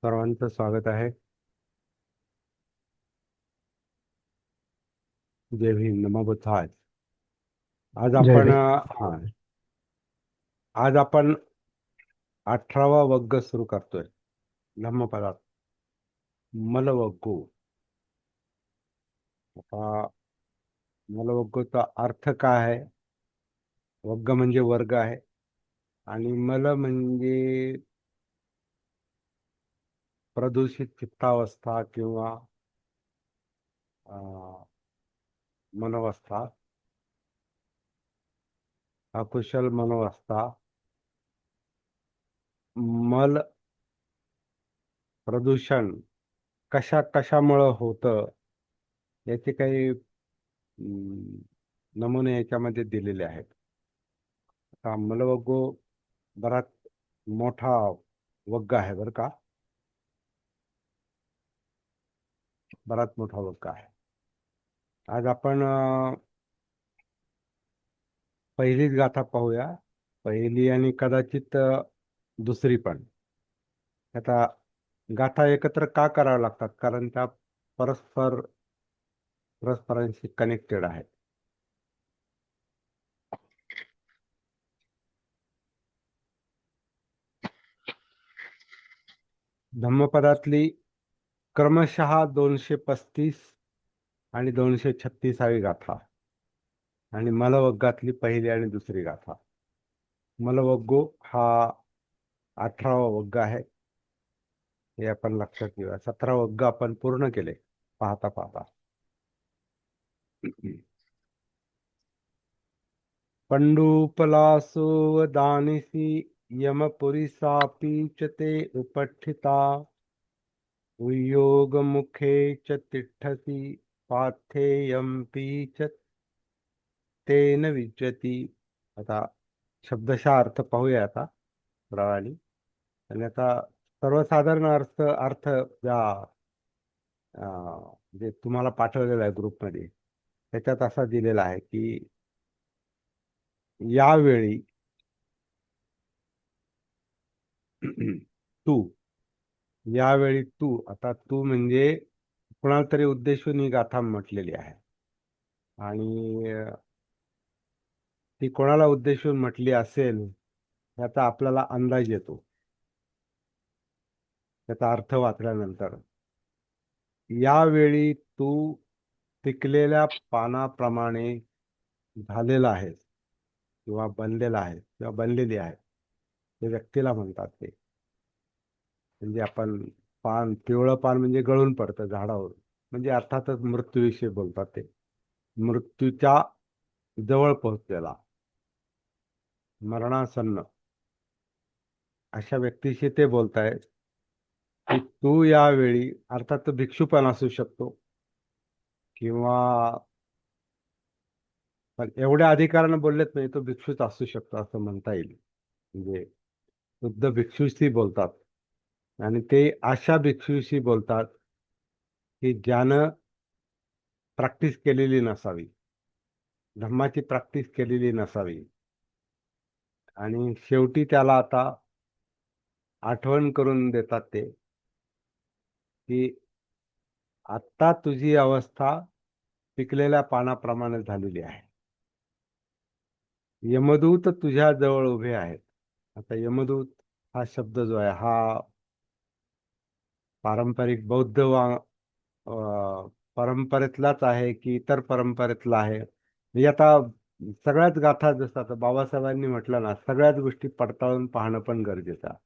सर्वांचं स्वागत आहे. जय भीम, नमो बुद्धाय. आज जय आपण भीम. हा आज आपण 18वा वग्ग सुरू करतोय. धम्मपदात मलवग्गू. आता मलवग्गूचा अर्थ काय आहे? वग्ग म्हणजे वर्ग आहे आणि मल म्हणजे प्रदूषित चित्तावस्था किंवा अं, मनोवस्था, अकुशल मनोवस्था. मल प्रदूषण कशामुळं होतं याचे काही नमुने याच्यामध्ये दिलेले आहेत. आता मलवग्गू बराच मोठा वग्ग आहे बरं का. बराच मोठा वग्ग आहे. आज आपण पहिलीच गाथा पाहूया. पहिली आणि कदाचित दुसरी पण. आता गाथा एकत्र का कराव्या लागतात? कारण त्या परस्परांशी कनेक्टेड आहेत. धम्मपदातली क्रमशः 235 आणि 236वी गाथा आणि मलवग्गातली पहिली आणि दुसरी गाथा. मलवग्गू हा 18वा वग्ग आहे. हे आपण लक्षात घेऊया. 17 वग्ग आपण पूर्ण केले पाहता पाहता. पंडूपलासो दानिसी यमपुरीसापि च ते उपठिता उयोगमुखे च तिष्ठसि पाथेयम्पि च तेन विच्यति. आता शब्दशः अर्थ पाहूया आता थोड्या वेळाने. आणि आता सर्वसाधारण अर्थ ज्या जे तुम्हाला पाठवलेला आहे ग्रुपमध्ये त्याच्यात असा दिलेला आहे की यावेळी तू यावेळी तू, आता तू म्हणजे कोणाला तरी उद्देशून ही गाथा म्हटलेली आहे. आणि ती कोणाला उद्देशून म्हटली असेल याचा आपल्याला अंदाज येतो त्याचा अर्थ वाचल्यानंतर. यावेळी तू पिकलेल्या पानाप्रमाणे झालेला आहेस किंवा बनलेला आहे किंवा बनलेली आहे. ते व्यक्तीला म्हणतात ते. म्हणजे आपण पिवळं पान म्हणजे गळून पडतं झाडावर, म्हणजे अर्थातच मृत्यूविषयी बोलतात ते. मृत्यूच्या जवळ पोहोचलेला, मरणासन्न अशा व्यक्तीशी ते बोलतायत की तू यावेळी, अर्थात तो भिक्षू पण असू शकतो किंवा, पण एवढ्या अधिकारानं बोललेत नाही, तो भिक्षूच असू शकतो असं म्हणता येईल. म्हणजे शुद्ध भिक्षूशी बोलतात आणि ते अशा भिक्षूशी बोलतात की ज्यानं प्रॅक्टिस केलेली नसावी, धम्माची प्रॅक्टिस केलेली नसावी. आणि शेवटी त्याला आता आठवण करून देतात ते की आत्ता तुझी अवस्था पिकलेल्या पानाप्रमाणे झालेली आहे. यमदूत तुझ्या जवळ उभे आहेत. आता यमदूत हा शब्द जो आहे हा पारंपरिक बौद्ध परंपरेतलाच आहे की इतर परंपरेतला आहे? म्हणजे आता सगळ्याच गाथा, जसं आता बाबासाहेबांनी म्हटलं ना, सगळ्याच गोष्टी पडताळून पाहणं पण गरजेचं आहे.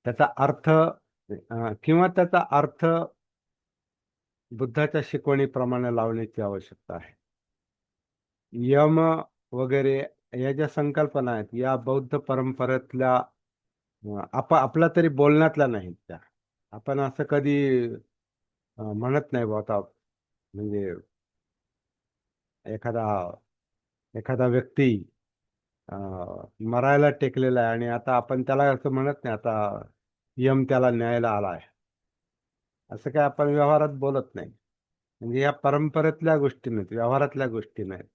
त्याचा अर्थ किंवा त्याचा अर्थ बुद्धाच्या शिकवणीप्रमाणे लावण्याची आवश्यकता आहे. यम वगैरे या ज्या संकल्पना आहेत या बौद्ध परंपरेतल्या आपला तरी बोलण्यातल्या नाहीत त्या. आपण असं कधी म्हणत नाही बा. आता म्हणजे एखादा एखादा व्यक्ती मरायला टेकलेला आहे आणि आता आपण त्याला असं म्हणत नाही आता यम त्याला न्यायला आलाय, असं काय आपण व्यवहारात बोलत नाही. म्हणजे या परंपरेतल्या गोष्टी नाहीत, व्यवहारातल्या गोष्टी नाहीत.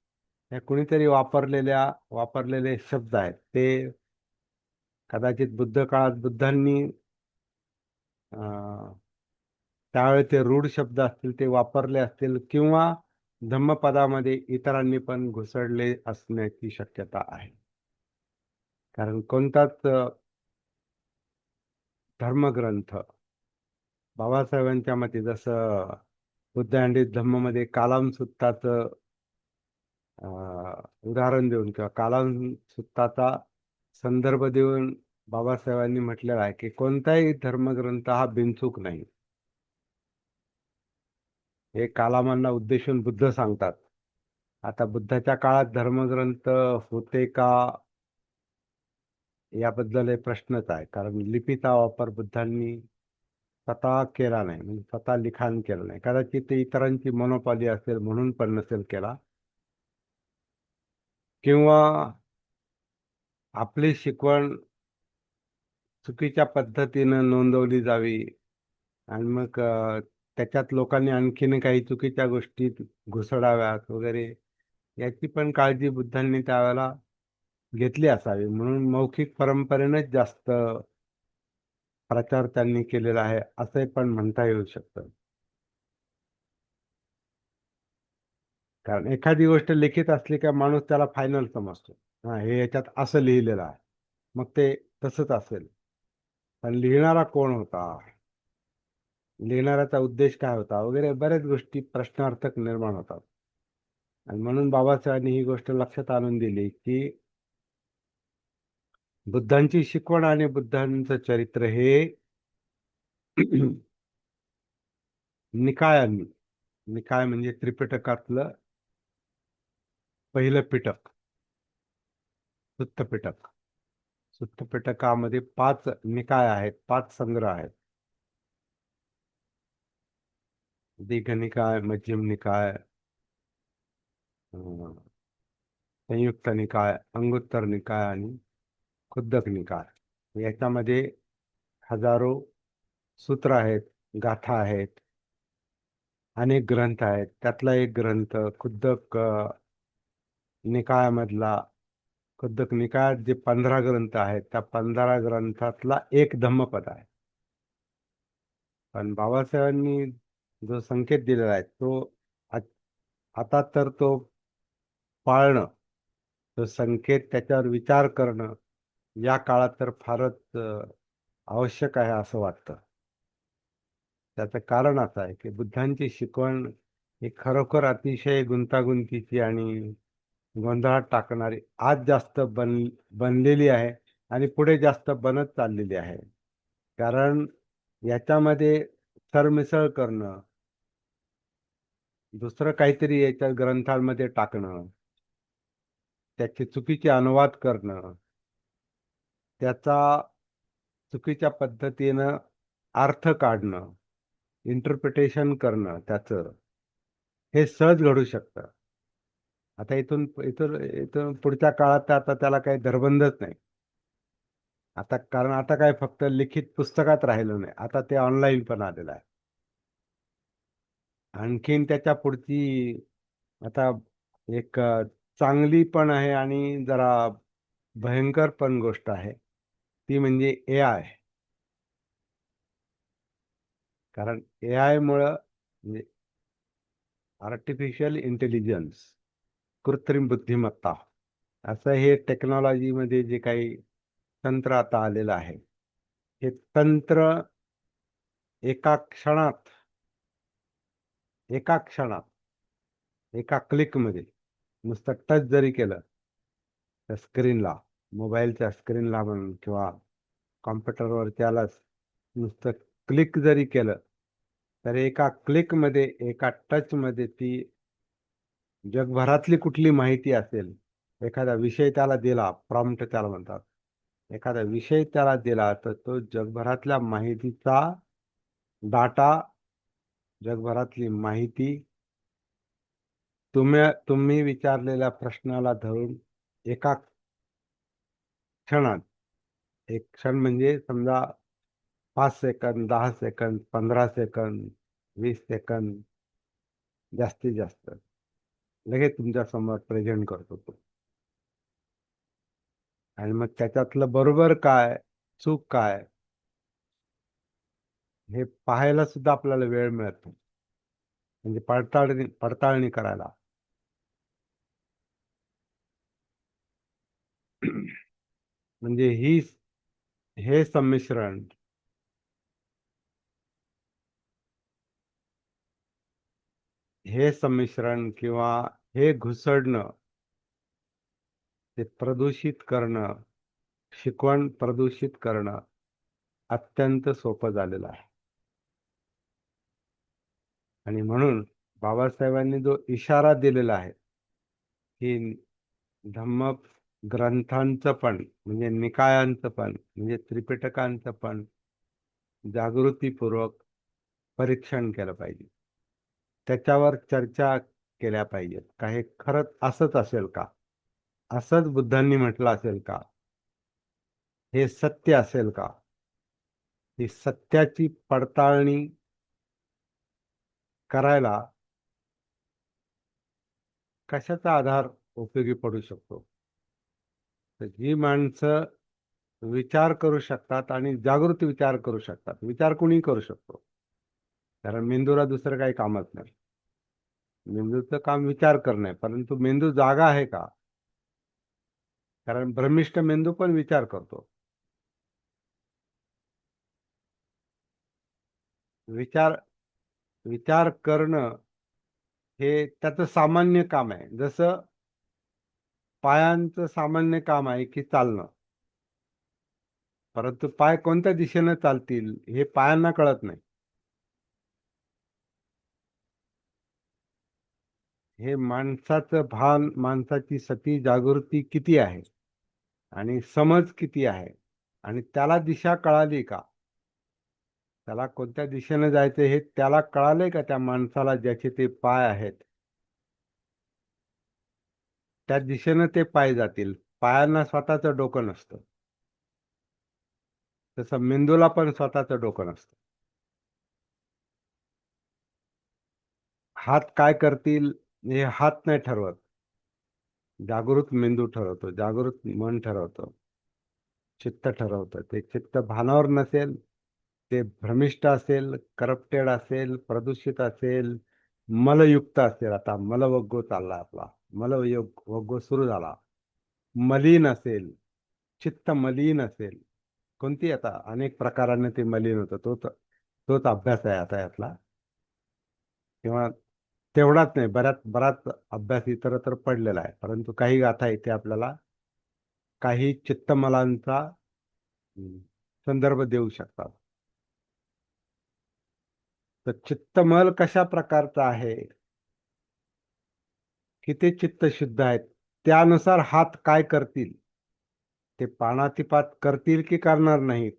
ह्या कुणीतरी वापरलेले शब्द आहेत. ते कदाचित बुद्ध काळात बुद्धांनी त्यावेळी ते रूढ शब्द असतील ते वापरले असतील, किंवा धम्मपदामध्ये इतरांनी पण घुसडले असण्याची शक्यता आहे. कारण कोणताच धर्मग्रंथ बाबासाहेबांच्या मते, जसं बुद्ध अँड धम्ममध्ये कालाम सुत्ताचं उदाहरण देऊन किंवा कालाम सुत्ताचा संदर्भ देऊन बाबासाहेबांनी म्हटलेलं आहे की कोणताही धर्मग्रंथ हा बिनचूक नाही. हे कालामांना उद्देशून बुद्ध सांगतात. आता बुद्धाच्या काळात धर्मग्रंथ होते का याबद्दल हे प्रश्नच आहे. कारण लिपीचा वापर बुद्धांनी स्वतः केला नाही, म्हणजे स्वतः लिखाण केलं नाही. कदाचित ते इतरांची मोनोपॉली असेल म्हणून पण नसेल केला, किंवा आपली शिकवण चुकीच्या पद्धतीनं नोंदवली जावी आणि मग त्याच्यात लोकांनी आणखीन काही चुकीच्या गोष्टीत घुसडाव्यात वगैरे, याची पण काळजी बुद्धांनी त्यावेळेला घेतली असावी. म्हणून मौखिक परंपरेनेच जास्त प्रचार त्यांनी केलेला आहे असे पण म्हणता येऊ शकतं. कारण एखादी गोष्ट लिखित असली का माणूस त्याला फायनल समजतो. हा, हे याच्यात असं लिहिलेलं आहे, मग ते तसंच असेल. पण लिहिणारा कोण होता, लिहिणाऱ्याचा उद्देश काय होता वगैरे बऱ्याच गोष्टी प्रश्नार्थक निर्माण होतात. आणि म्हणून बाबासाहेबांनी ही गोष्ट लक्षात आणून दिली की बुद्धांची शिकवण आणि बुद्धांचं चरित्र हे निकायांनी, निकाय म्हणजे त्रिपिटकातलं पहिलं पिटक, सुत्त पिटक. सुत्त पिटकामध्ये 5 निकाय आहेत, 5 संग्रह आहेत. दीघ निकाय, मध्यम निकाय, अं, संयुक्त निकाय, अंगुत्तर निकाय आणि खुद्दक निकाय. याच्यामध्ये हजारो सूत्र आहेत, गाथा आहेत, अनेक ग्रंथ आहेत. त्यातला एक ग्रंथ खुद्दक निकायामधला, खुद्दक निकायात जे 15 ग्रंथ आहेत त्या 15 ग्रंथातला एक धम्मपद आहे. पण बाबासाहेबांनी जो संकेत दिलेला आहे तो आ- आता तर तो पाळणं, तो संकेत त्याच्यावर विचार करणं या काळात तर फारच आवश्यक आहे असं वाटतं. त्याचं कारण असं आहे की बुद्धांची शिकवण ही खरोखर अतिशय गुंतागुंतीची आणि गोंधळात टाकणारी आज जास्त बनलेली आहे आणि पुढे जास्त बनत चाललेली आहे. कारण याच्यामध्ये सरमिसळ करणं, दुसरं काहीतरी याच्या ग्रंथांमध्ये टाकणं, त्याचे चुकीचे अनुवाद करणं, त्याचा चुकीच्या पद्धतीनं अर्थ काढणं, इंटरप्रिटेशन करणं त्याचं, हे सहज घडू शकतं. आता इथून इथून इथून पुढच्या काळात तर आता त्याला काही धरबंधच नाही. आता कारण आता काय फक्त लिखित पुस्तकात राहिलं नाही, आता ते ऑनलाईन पण आलेलं आहे. आणखीन त्याच्या पुढची आता एक चांगली पण आहे आणि जरा भयंकर पण गोष्ट आहे, ती म्हणजे AI. कारण AI मुळे म्हणजे आर्टिफिशियल इंटेलिजन्स, कृत्रिम बुद्धिमत्ता, असं हे टेक्नॉलॉजीमध्ये जे काही तंत्र आता आलेलं आहे, हे तंत्र एका क्षणात, एका क्षणात, एका क्लिकमध्ये नुसतं टच जरी केलं त्या स्क्रीनला, मोबाईलच्या स्क्रीनला म्हणून किंवा कॉम्प्युटरवर त्यालाच नुसतं क्लिक जरी केलं, तर एका क्लिकमध्ये, एका टचमध्ये ती जगभरातली कुठली माहिती असेल, एखादा विषय त्याला दिला, प्रॉम्प्ट त्याला म्हणतात, एखादा विषय त्याला दिला तर तो जगभरातल्या माहितीचा डाटा, जगभरातली माहिती तुम्ही विचारलेल्या प्रश्नाला धरून एका क्षणात, एक क्षण म्हणजे समजा 5 सेकंद, 10 सेकंद, 15 सेकंद, 20 सेकंद, जास्तीत जास्त लगेच तुमच्या समोर प्रेझेंट करतो तो. आणि मग त्याच्यातलं बरोबर काय, चूक काय, हे पाहायला सुद्धा आपल्याला वेळ मिळत नाही, म्हणजे पडताळणी पडताळणी करायला. म्हणजे हे संमिश्रण, किंवा हे घुसडणं, ते प्रदूषित करणं, शिकवण प्रदूषित करणं अत्यंत सोपं झालेलं आहे. आणि म्हणून बाबासाहेबांनी जो इशारा दिलेला आहे की धम्म ग्रंथांचं पण, म्हणजे निकायांचं पण, म्हणजे त्रिपिटकांचं पण जागृतीपूर्वक परीक्षण केलं पाहिजे, त्याच्यावर चर्चा केल्या पाहिजेत. का हे खरंच असंच असेल का, असंच बुद्धांनी म्हटलं असेल का, हे सत्य असेल का, ही सत्याची पडताळणी करायला कशाचा आधार उपयोगी पडू शकतो. तर जी माणसं विचार करू शकतात आणि जागृत विचार करू शकतात, विचार कुणी करू शकतो, कारण मेंदूला दुसरं काही कामच नाही. मेंदूचं काम विचार करणं आहे, परंतु मेंदू जागा आहे का? कारण भ्रमिष्ट मेंदू पण विचार करतो. विचार विचार करणं हे त्याचं सामान्य काम आहे. जसं पायांचं सामान्य काम आहे की चालणं, परंतु पाय कोणत्या दिशेनं चालतील हे पायांना कळत नाही. हे माणसाचं भान, माणसाची सती जागृती किती आहे आणि समज किती आहे, आणि त्याला दिशा कळाली का, त्याला कोणत्या दिशेनं जायचं हे त्याला कळालंय का, त्या माणसाला ज्याचे ते पाय आहेत त्या दिशेनं ते पाय जातील. पायांना स्वतःचं डोकं नसतं, तसं मेंदूला पण स्वतःचं डोकं नसतं. हात काय करतील हे हात नाही ठरवत, जागृत मेंदू ठरवतो, जागृत मन ठरवतं, चित्त ठरवतं. ते चित्त भानावर नसेल, ते भ्रमिष्ट असेल, करप्टेड असेल, प्रदूषित असेल, मलयुक्त असेल. आता मलवग्गो चालला आपला, मलयोग वग्गो सुरू झाला. मलिन असेल, चित्त मलिन असेल, कोणती, आता अनेक प्रकाराने ते मलिन होतं, तोच अभ्यास आहे आता यातला. किंवा तेवढाच नाही, बराच अभ्यास इतरत्र पडलेला आहे, परंतु काही गाथा इथे आपल्याला काही चित्तमलांचा संदर्भ देऊ शकतात. तर चित्तमल कशा प्रकारचा आहे, किती चित्त शुद्ध आहेत, त्यानुसार हात काय करतील. ते पानातिपात करतील की करणार नाहीत,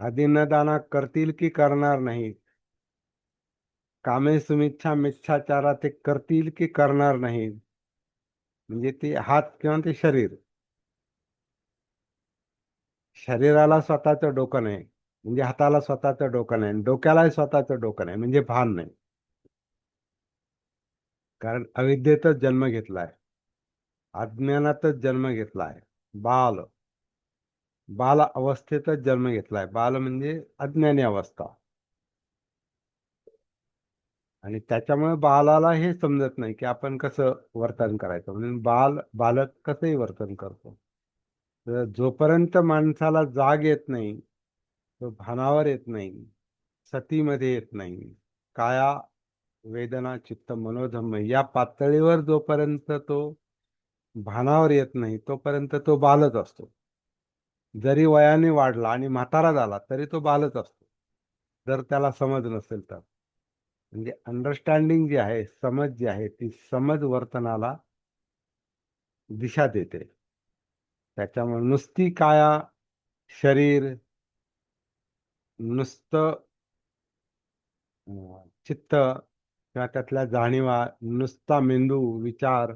आदिनदाना करतील की करणार नाहीत, कामे सुमिच्छा मिच्छाचारा ते करतील की करणार नाहीत. म्हणजे ते हात किंवा ते शरीर, शरीराला स्वतःचं डोकं नाही, म्हणजे हाताला स्वतःचं डोकं नाही, डोक्यालाही स्वतःचं डोकं नाही, म्हणजे भान नाही. कारण अविद्येतच जन्म घेतलाय, अज्ञानातच जन्म घेतलाय. बाल बाल अवस्थेतच जन्म घेतलाय. बाल म्हणजे अज्ञानी अवस्था. आणि त्याच्यामुळे बालाला हे समजत नाही की आपण कसं वर्तन करायचं, म्हणून बालक कसंही वर्तन करतो. तर जोपर्यंत माणसाला जाग येत नाही, तो भानावर येत नाही, सतीमध्ये येत नाही, काया वेदना चित्त मनोधम्म या पातळीवर जोपर्यंत तो भानावर येत नाही, तोपर्यंत तो बालच असतो. जरी वयाने वाढला आणि म्हातारा झाला तरी तो बालच असतो, जर त्याला समज नसेल तर. म्हणजे अंडरस्टँडिंग जी आहे, समज जी आहे, ती समज वर्तनाला दिशा देते. त्याच्यामुळे नुसती काया, शरीर, नुसतं चित्त किंवा त्यातल्या जाणीवा, नुसता मेंदू, विचार,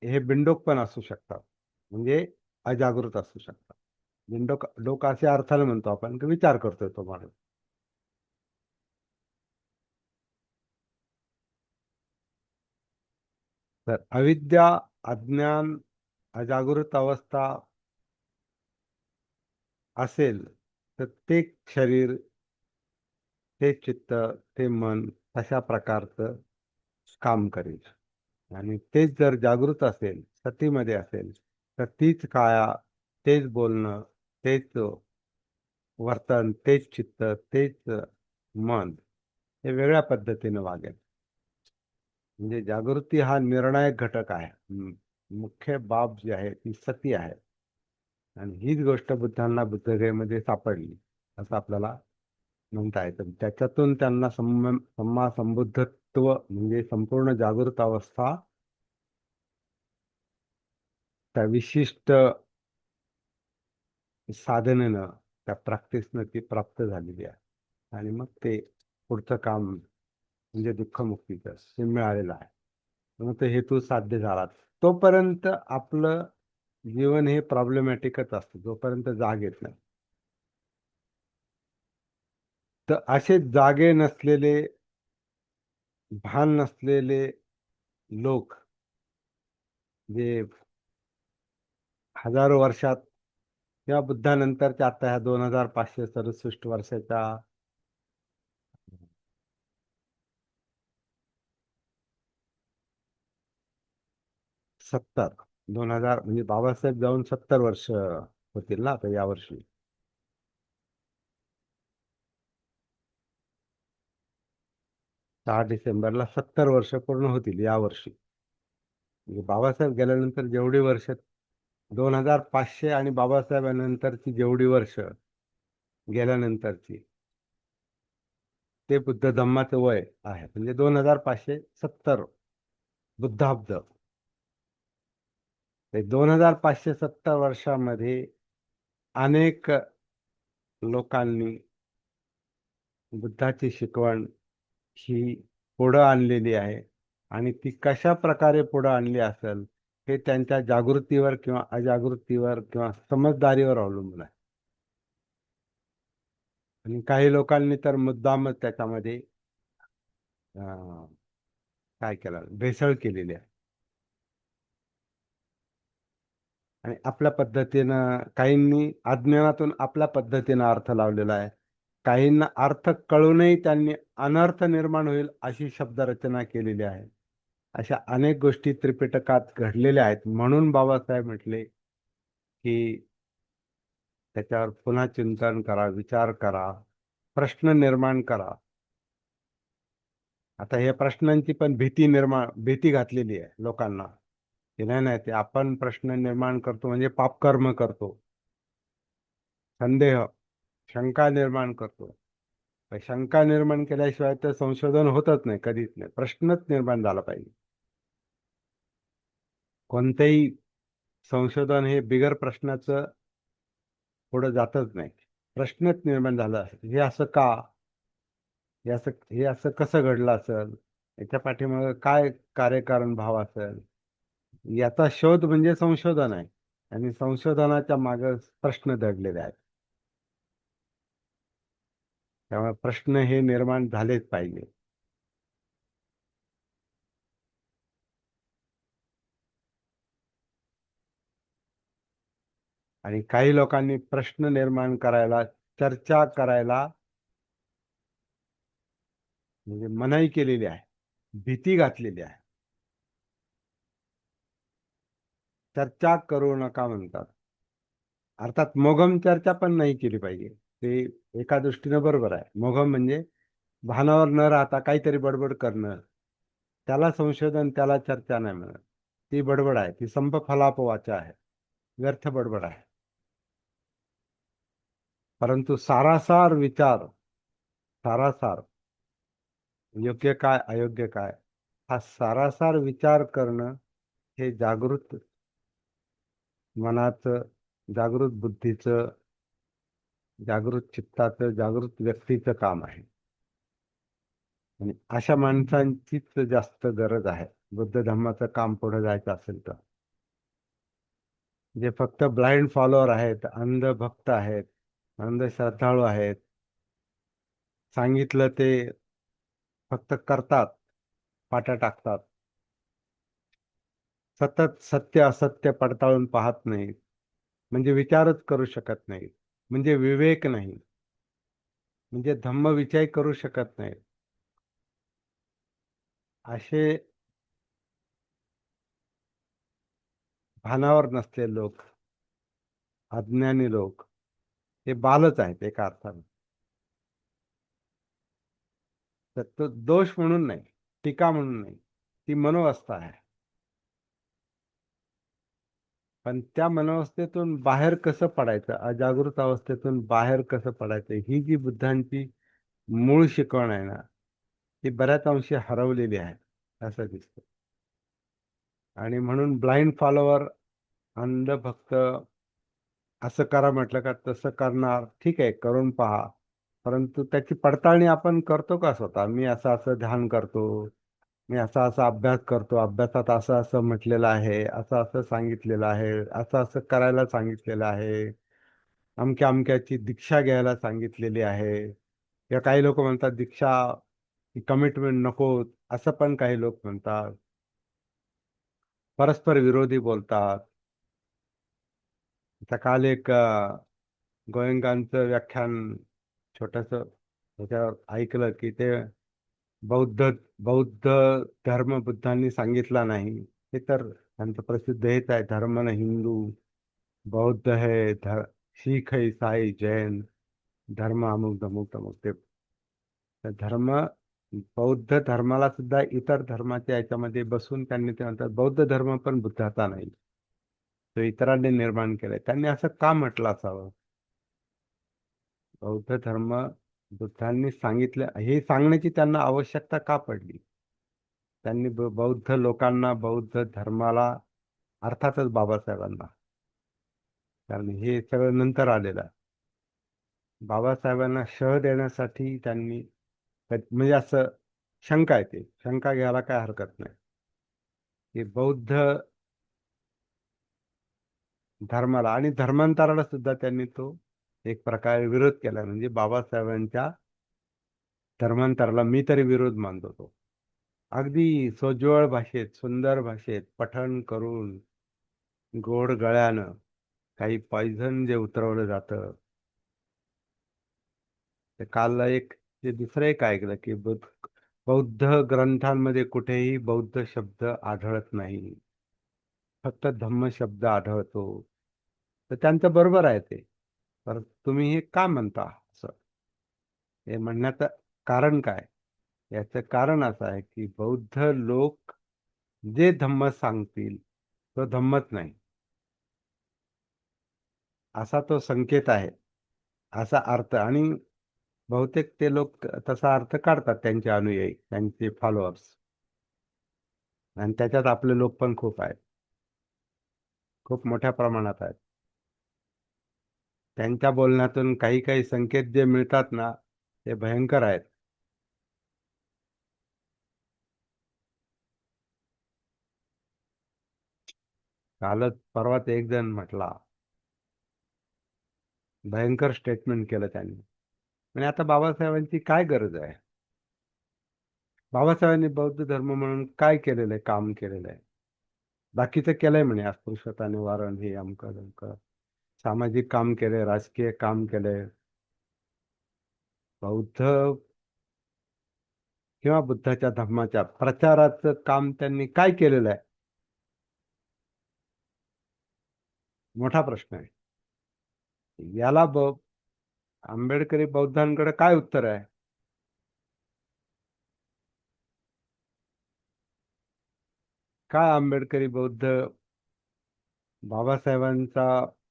हे बिंडोक पण असू शकतात, म्हणजे अजागृत असू शकतात. बिंडोक डोक असे अर्थाने म्हणतो आपण की विचार करतोय तो माणूस. तर अविद्या, अज्ञान, अजागृत अवस्था असेल तर ते शरीर, ते चित्त, ते मन अशा प्रकारचं काम करेल. आणि तेच जर जागृत असेल, सतीमध्ये असेल, तर तीच काया, तेच बोलणं, तेच वर्तन, तेच चित्त, तेच मन हे वेगळ्या पद्धतीने वागेल. म्हणजे जागृती हा निर्णायक घटक आहे. मुख्य बाब जी आहे ती सती आहे. आणि हीच गोष्ट बुद्धांना बुद्धगयेमध्ये सापडली असं आपल्याला म्हणता येतं. त्याच्यातून त्यांना सम्मा संबुद्धत्व म्हणजे संपूर्ण जागृत अवस्था त्या विशिष्ट साधनेनं, त्या प्रॅक्टिसनं ती प्राप्त झालेली आहे. आणि मग ते पुढचं काम म्हणजे दुःखमुक्तीचं ते मिळालेलं आहे. मग तो हेतू साध्य झाला. तोपर्यंत आपलं जीवन हे प्रॉब्लेमॅटिकच असतं, जोपर्यंत जाग येत नाही. तर असे जागे नसलेले, भान नसलेले लोक जे हजारो वर्षात किंवा बुद्धानंतरच्या आता ह्या 2567 वर्षाच्या 70, 2000 म्हणजे बाबासाहेब जाऊन 70 वर्ष होतील ना आता यावर्षी. 6 डिसेंबरला 70 वर्ष पूर्ण होतील यावर्षी. म्हणजे बाबासाहेब गेल्यानंतर जेवढी वर्ष, 2500 आणि बाबासाहेबांनंतरची जेवढी वर्ष गेल्यानंतरची, ते बुद्ध धम्माचं वय आहे. म्हणजे 2570 बुद्धाब्द. ते 2570 वर्षामध्ये अनेक लोकांनी बुद्धाची शिकवण ही पुढं आणलेली आहे. आणि ती कशा प्रकारे पुढं आणली असेल हे त्यांच्या जागृतीवर किंवा अजागृतीवर किंवा समजदारीवर अवलंबून आहे. आणि काही लोकांनी तर मुद्दामच त्याच्यामध्ये अं, काय केलं, भेसळ केलेली आहे. आणि आपल्या पद्धतीनं काहींनी अज्ञानातून आपल्या पद्धतीनं अर्थ लावलेला आहे. काहींना अर्थ कळूनही त्यांनी अनर्थ निर्माण होईल अशी शब्दरचना केलेली आहे. अशा अनेक गोष्टी त्रिपिटकात घडलेल्या आहेत. म्हणून बाबासाहेब म्हटले की त्याच्यावर पुन्हा चिंतन करा, विचार करा, प्रश्न निर्माण करा. आता या प्रश्नांची पण भीती घातलेली आहे लोकांना, की नाही नाही ते आपण प्रश्न निर्माण करतो म्हणजे पापकर्म करतो, संदेह, शंका निर्माण करतो. पण शंका निर्माण केल्याशिवाय तर संशोधन होतच नाही, कधीच नाही. प्रश्नच निर्माण झाला पाहिजे. कोणतेही संशोधन हे बिगर प्रश्नाचं पुढे जातच नाही. प्रश्नच निर्माण झाला, हे असं का, हे असं कसं घडलं असेल, याच्या पाठीमागे काय कार्यकारण भाव असेल, याचा शोध म्हणजे संशोधन आहे. आणि संशोधनाच्या मागे प्रश्न दडलेले आहेत. त्यामुळे प्रश्न हे निर्माण झालेच पाहिजे. आणि काही लोकांनी प्रश्न निर्माण करायला, चर्चा करायला म्हणजे मनाई केलेली आहे, भीती घातलेली आहे. चर्चा करू नका म्हणतात. अर्थात मोघम चर्चा पण नाही केली पाहिजे. ते एका दृष्टीनं बरोबर आहे. मोघम म्हणजे भानावर न राहता काहीतरी बडबड करणं, त्याला संशोधन, त्याला चर्चा नाही म्हणत. ती बडबड आहे, ती संप फलापवाचा आहे, व्यर्थ बडबड आहे. परंतु सारासार विचार, सारासार योग्य काय अयोग्य काय हा सारासार विचार करणं हे जागृत मनाचं, जागृत बुद्धीचं, जागृत चित्ताचं, जागृत व्यक्तीचं काम आहे. आणि अशा माणसांचीच जास्त गरज आहे बुद्ध धर्माचं काम पुढे जायचं असेल तर. जे फक्त ब्लाइंड फॉलोअर आहेत, अंध भक्त आहेत, अंध श्रद्धाळू आहेत, सांगितलं ते फक्त करतात, पाट्या टाकतात, सतत सत्य असत्य पडताळून पाहत नाहीत, म्हणजे विचारच करू शकत नाहीत, म्हणजे विवेक नाही. म्हणजे धम्मविषय करू शकत नाही असे भानावर नसलेले लोक, अज्ञानी लोक, हे बालच आहेत एका अर्थाने. तर तो दोष म्हणून नाही, टीका म्हणून नाही, ती मनोअवस्था आहे. पण त्या मनोवस्थेतून बाहेर कसं पडायचं, अजागृत अवस्थेतून बाहेर कसं पडायचं, ही जी बुद्धांची मूळ शिकवण आहे ना, ती बऱ्याच अंशी हरवलेली आहे असं दिसतं. आणि म्हणून ब्लाइंड फॉलोवर, अंध भक्त, असं करा म्हटलं का तसं करणार, ठीक आहे करून पहा. परंतु त्याची पडताळणी आपण करतो का स्वतः? मी असं असं ध्यान करतो, मी असा असा अभ्यास करतो, अभ्यासात असं असं म्हटलेलं आहे, असं असं सांगितलेलं आहे, असं असं करायला सांगितलेलं आहे, अमक्या अमक्याची दीक्षा घ्यायला सांगितलेली आहे. या काही लोक म्हणतात दीक्षा कमिटमेंट नको, असं पण काही लोक म्हणतात. परस्पर विरोधी बोलतात. आता काल एक गोयंकांचं व्याख्यान छोटस त्याच्यावर ऐकलं की ते बौद्ध बौद्ध धर्म बुद्धांनी सांगितला नाही. हे तर त्यांचं प्रसिद्ध हेच आहे, धर्म न हिंदू, बौद्ध है शीख है, ईसाई, जैन, धर्म अमुक धमुक तमुक. ते तर धर्म, बौद्ध धर्माला सुद्धा इतर धर्माच्या याच्यामध्ये बसून त्यांनी ते म्हणतात बौद्ध धर्म पण बुद्धाचा नाही, तो इतरांनी निर्माण केलाय. त्यांनी असं का म्हटलं असावं? बौद्ध धर्म बुद्धांनी सांगितलं हे सांगण्याची त्यांना आवश्यकता का पडली? त्यांनी बौद्ध लोकांना, बौद्ध धर्माला, अर्थातच बाबासाहेबांना, कारण हे सगळं नंतर आलेलं आहे. बाबासाहेबांना शह देण्यासाठी त्यांनी म्हणजे असं शंका येते, शंका घ्यायला काय हरकत नाही की बौद्ध धर्माला आणि धर्मांतराला सुद्धा त्यांनी तो एक प्रकारे विरोध केला. म्हणजे बाबासाहेबांच्या धर्मांतराला मी तरी विरोध मानतो. तो अगदी सोज्वळ भाषेत, सुंदर भाषेत पठण करून, गोड गळ्यानं, काही पॉइझन जे उतरवलं जातं. ते काल एक ते दुसरं एक ऐकलं की बौद्ध ग्रंथांमध्ये कुठेही बौद्ध शब्द आढळत नाही, फक्त धम्म शब्द आढळतो. तर त्यांचं बरोबर आहे ते. तर तुम्ही हे का म्हणता असं? हे म्हणण्याचं कारण काय? याचं कारण असं आहे की बौद्ध लोक जे धम्म सांगतील तो धम्मच नाही, असा तो संकेत आहे, असा अर्थ. आणि बहुतेक ते लोक तसा अर्थ काढतात, त्यांचे अनुयायी, त्यांचे फॉलोअर्स. आणि त्याच्यात आपले लोक पण खूप आहेत, खूप मोठ्या प्रमाणात आहेत. त्यांच्या बोलण्यातून काही काही संकेत जे मिळतात ना, ते भयंकर आहेत. कालच परवाच एक जण म्हटला, भयंकर स्टेटमेंट केलं त्यांनी. म्हणजे आता बाबासाहेबांची काय गरज आहे? बाबासाहेबांनी बौद्ध धर्म म्हणून काय केलेलं आहे, काम केलेलं आहे? बाकीचं केलंय म्हणे, अस्पृश्यता निवारण, हे अमकं तमकं, सामाजिक काम केले, राजकीय काम केले. बौद्ध किंवा बुद्धाच्या धर्माच्या प्रचाराचं काम त्यांनी काय केलेलं आहे? मोठा प्रश्न आहे. याला आंबेडकरी बौद्धांकडे काय उत्तर आहे? काय आंबेडकरी बौद्ध बाबासाहेबांचा,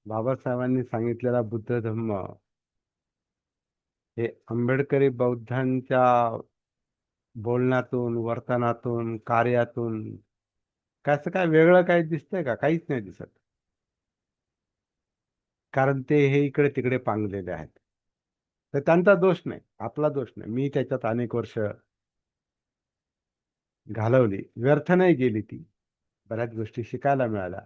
बाबासाहेबांनी सांगितलेला बुद्ध धर्म हे आंबेडकरी बौद्धांच्या बोलण्यातून, वर्तनातून, कार्यातून कसं काय वेगळं काही दिसतंय का? काहीच नाही दिसत. कारण ते हे इकडे तिकडे पांगलेले आहेत. तर त्यांचा दोष नाही, आपला दोष नाही. मी त्याच्यात अनेक वर्ष घालवली, व्यर्थ नाही गेली ती. बऱ्याच गोष्टी शिकायला मिळाल्या.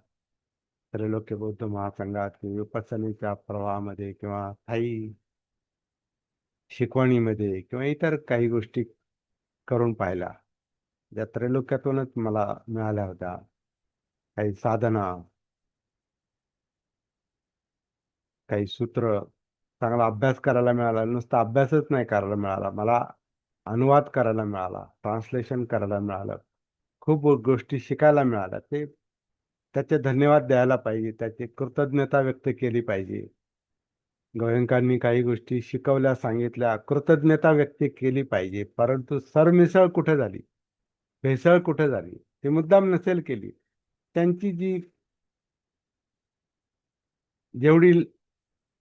त्रैलोक्य बौद्ध महासंघात किंवा विपස්සनेच्या प्रवाहामध्ये किंवा काही शिकवणीमध्ये किंवा इतर काही गोष्टी करून पाहिल्या, ज्या त्रैलोक्यातूनच मला मिळाल्या होत्या. काही साधना, काही सूत्र, चांगला अभ्यास करायला मिळाला. नुसता अभ्यासच नाही करायला मिळाला, मला अनुवाद करायला मिळाला, ट्रान्सलेशन करायला मिळालं, खूप गोष्टी शिकायला मिळाल्या. ते त्याचे धन्यवाद द्यायला पाहिजे, त्याची कृतज्ञता व्यक्त केली पाहिजे. गोयंकांनी काही गोष्टी शिकवल्या, सांगितल्या, कृतज्ञता व्यक्त केली पाहिजे. परंतु सरमिसळ कुठे झाली, भेसळ कुठे झाली, ती मुद्दाम नसेल केली. त्यांची जी जेवढी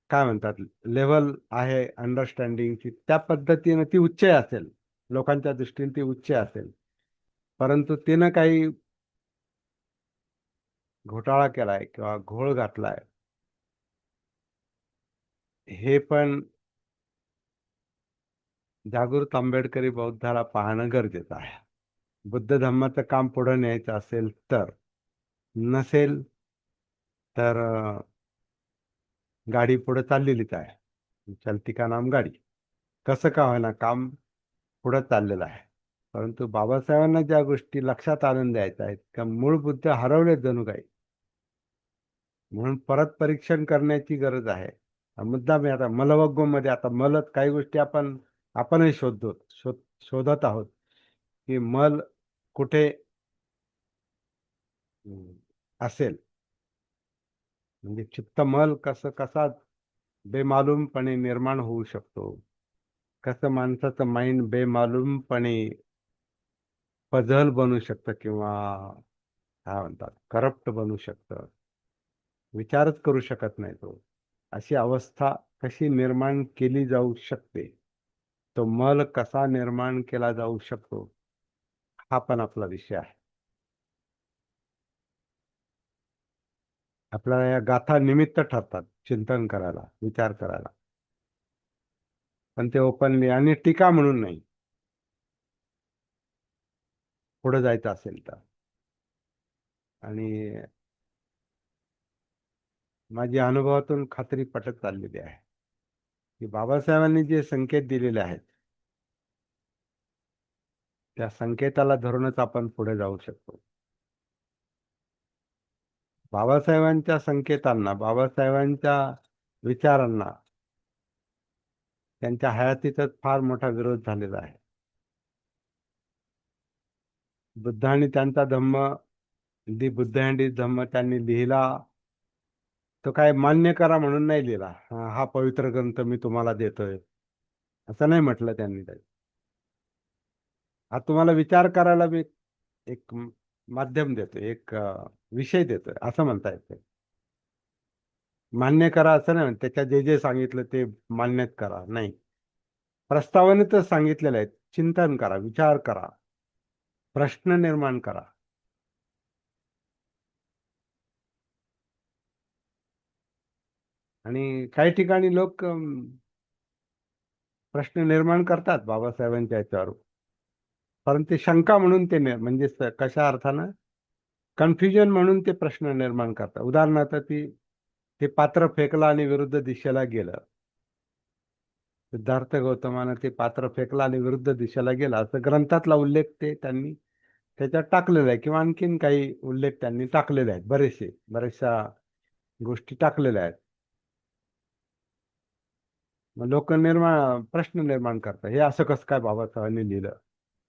काय म्हणतात लेवल आहे अंडरस्टँडिंगची, त्या पद्धतीने ती उच्च असेल, लोकांच्या दृष्टीने ती उच्च असेल. परंतु तिनं काही घोटाळा केलाय किंवा घोळ घातलाय, हे पण जागृत आंबेडकरी बौद्धाला पाहणं गरजेचं आहे. बुद्ध धम्माचं काम पुढे न्यायचं असेल तर, नसेल तर गाडी पुढे चाललेलीच आहे, चलती का नाम गाडी. कसं का होईना काम पुढे चाललेलं आहे. परंतु बाबासाहेबांना ज्या गोष्टी लक्षात आणून द्यायच्या आहेत, त्या मूळ बुद्ध हरवले जणू काही, म्हणून परत परीक्षण करण्याची गरज आहे. हा मुद्दा मी आता मध्ये आता मलत काही गोष्टी आपणही शोधत आहोत, की मल कुठे अं, असेल. म्हणजे चित्तमल कसा बेमालूमपणे निर्माण होऊ शकतो, कसं माणसाचं माइंड बेमालूमपणे पझल बनू शकतं किंवा काय म्हणतात करप्ट बनू शकतं, विचारच करू शकत नाही तो. अशी अवस्था कशी निर्माण केली जाऊ शकते, तो मल कसा निर्माण केला जाऊ शकतो, हा पण आपला विषय आहे. आपल्याला या गाथा निमित्त ठरतात चिंतन करायला, विचार करायला, पण ते ओपनली आणि टीका म्हणून नाही, पुढे जायचं असेल तर. आणि माझी अनुभवातून खात्री पटत चाललेली आहे की बाबासाहेबांनी जे संकेत दिलेले आहेत, त्या संकेताला धरूनच आपण पुढे जाऊ शकतो. बाबासाहेबांच्या संकेतांना, बाबासाहेबांच्या विचारांना त्यांच्या हयातीतच फार मोठा विरोध झालेला आहे. बुद्ध आणि त्यांचा धम्म, दी बुद्ध अँड हिज धम्म त्यांनी लिहिला, तो काय मान्य करा म्हणून नाही लिहिला. हा पवित्र ग्रंथ मी तुम्हाला देतोय असं नाही म्हटलं त्यांनी. हा तुम्हाला विचार करायला मी एक माध्यम देतोय, एक विषय देतोय असं म्हणता येते. मान्य करा असं नाही, त्याच्या जे जे सांगितलं ते मान्य करा नाही. प्रस्तावनेतच सांगितलेलं आहे, चिंतन करा, विचार करा, प्रश्न निर्माण करा. आणि काही ठिकाणी लोक प्रश्न निर्माण करतात बाबासाहेबांच्या याच्यावर, परंतु ते शंका म्हणून ते म्हणजे कशा अर्थानं कन्फ्युजन म्हणून ते प्रश्न निर्माण करतात. उदाहरणार्थ ते पात्र फेकलं आणि विरुद्ध दिशेला गेलं. सिद्धार्थ गौतमानं ते पात्र फेकलं आणि विरुद्ध दिशेला गेला, असं ग्रंथातला उल्लेख ते त्यांनी त्याच्यात टाकलेला आहे, किंवा आणखीन काही उल्लेख त्यांनी टाकलेले आहेत, बऱ्याचशा गोष्टी टाकलेल्या आहेत. मग लोक प्रश्न निर्माण करतात, हे असं कसं काय बाबासाहेबांनी लिहिलं,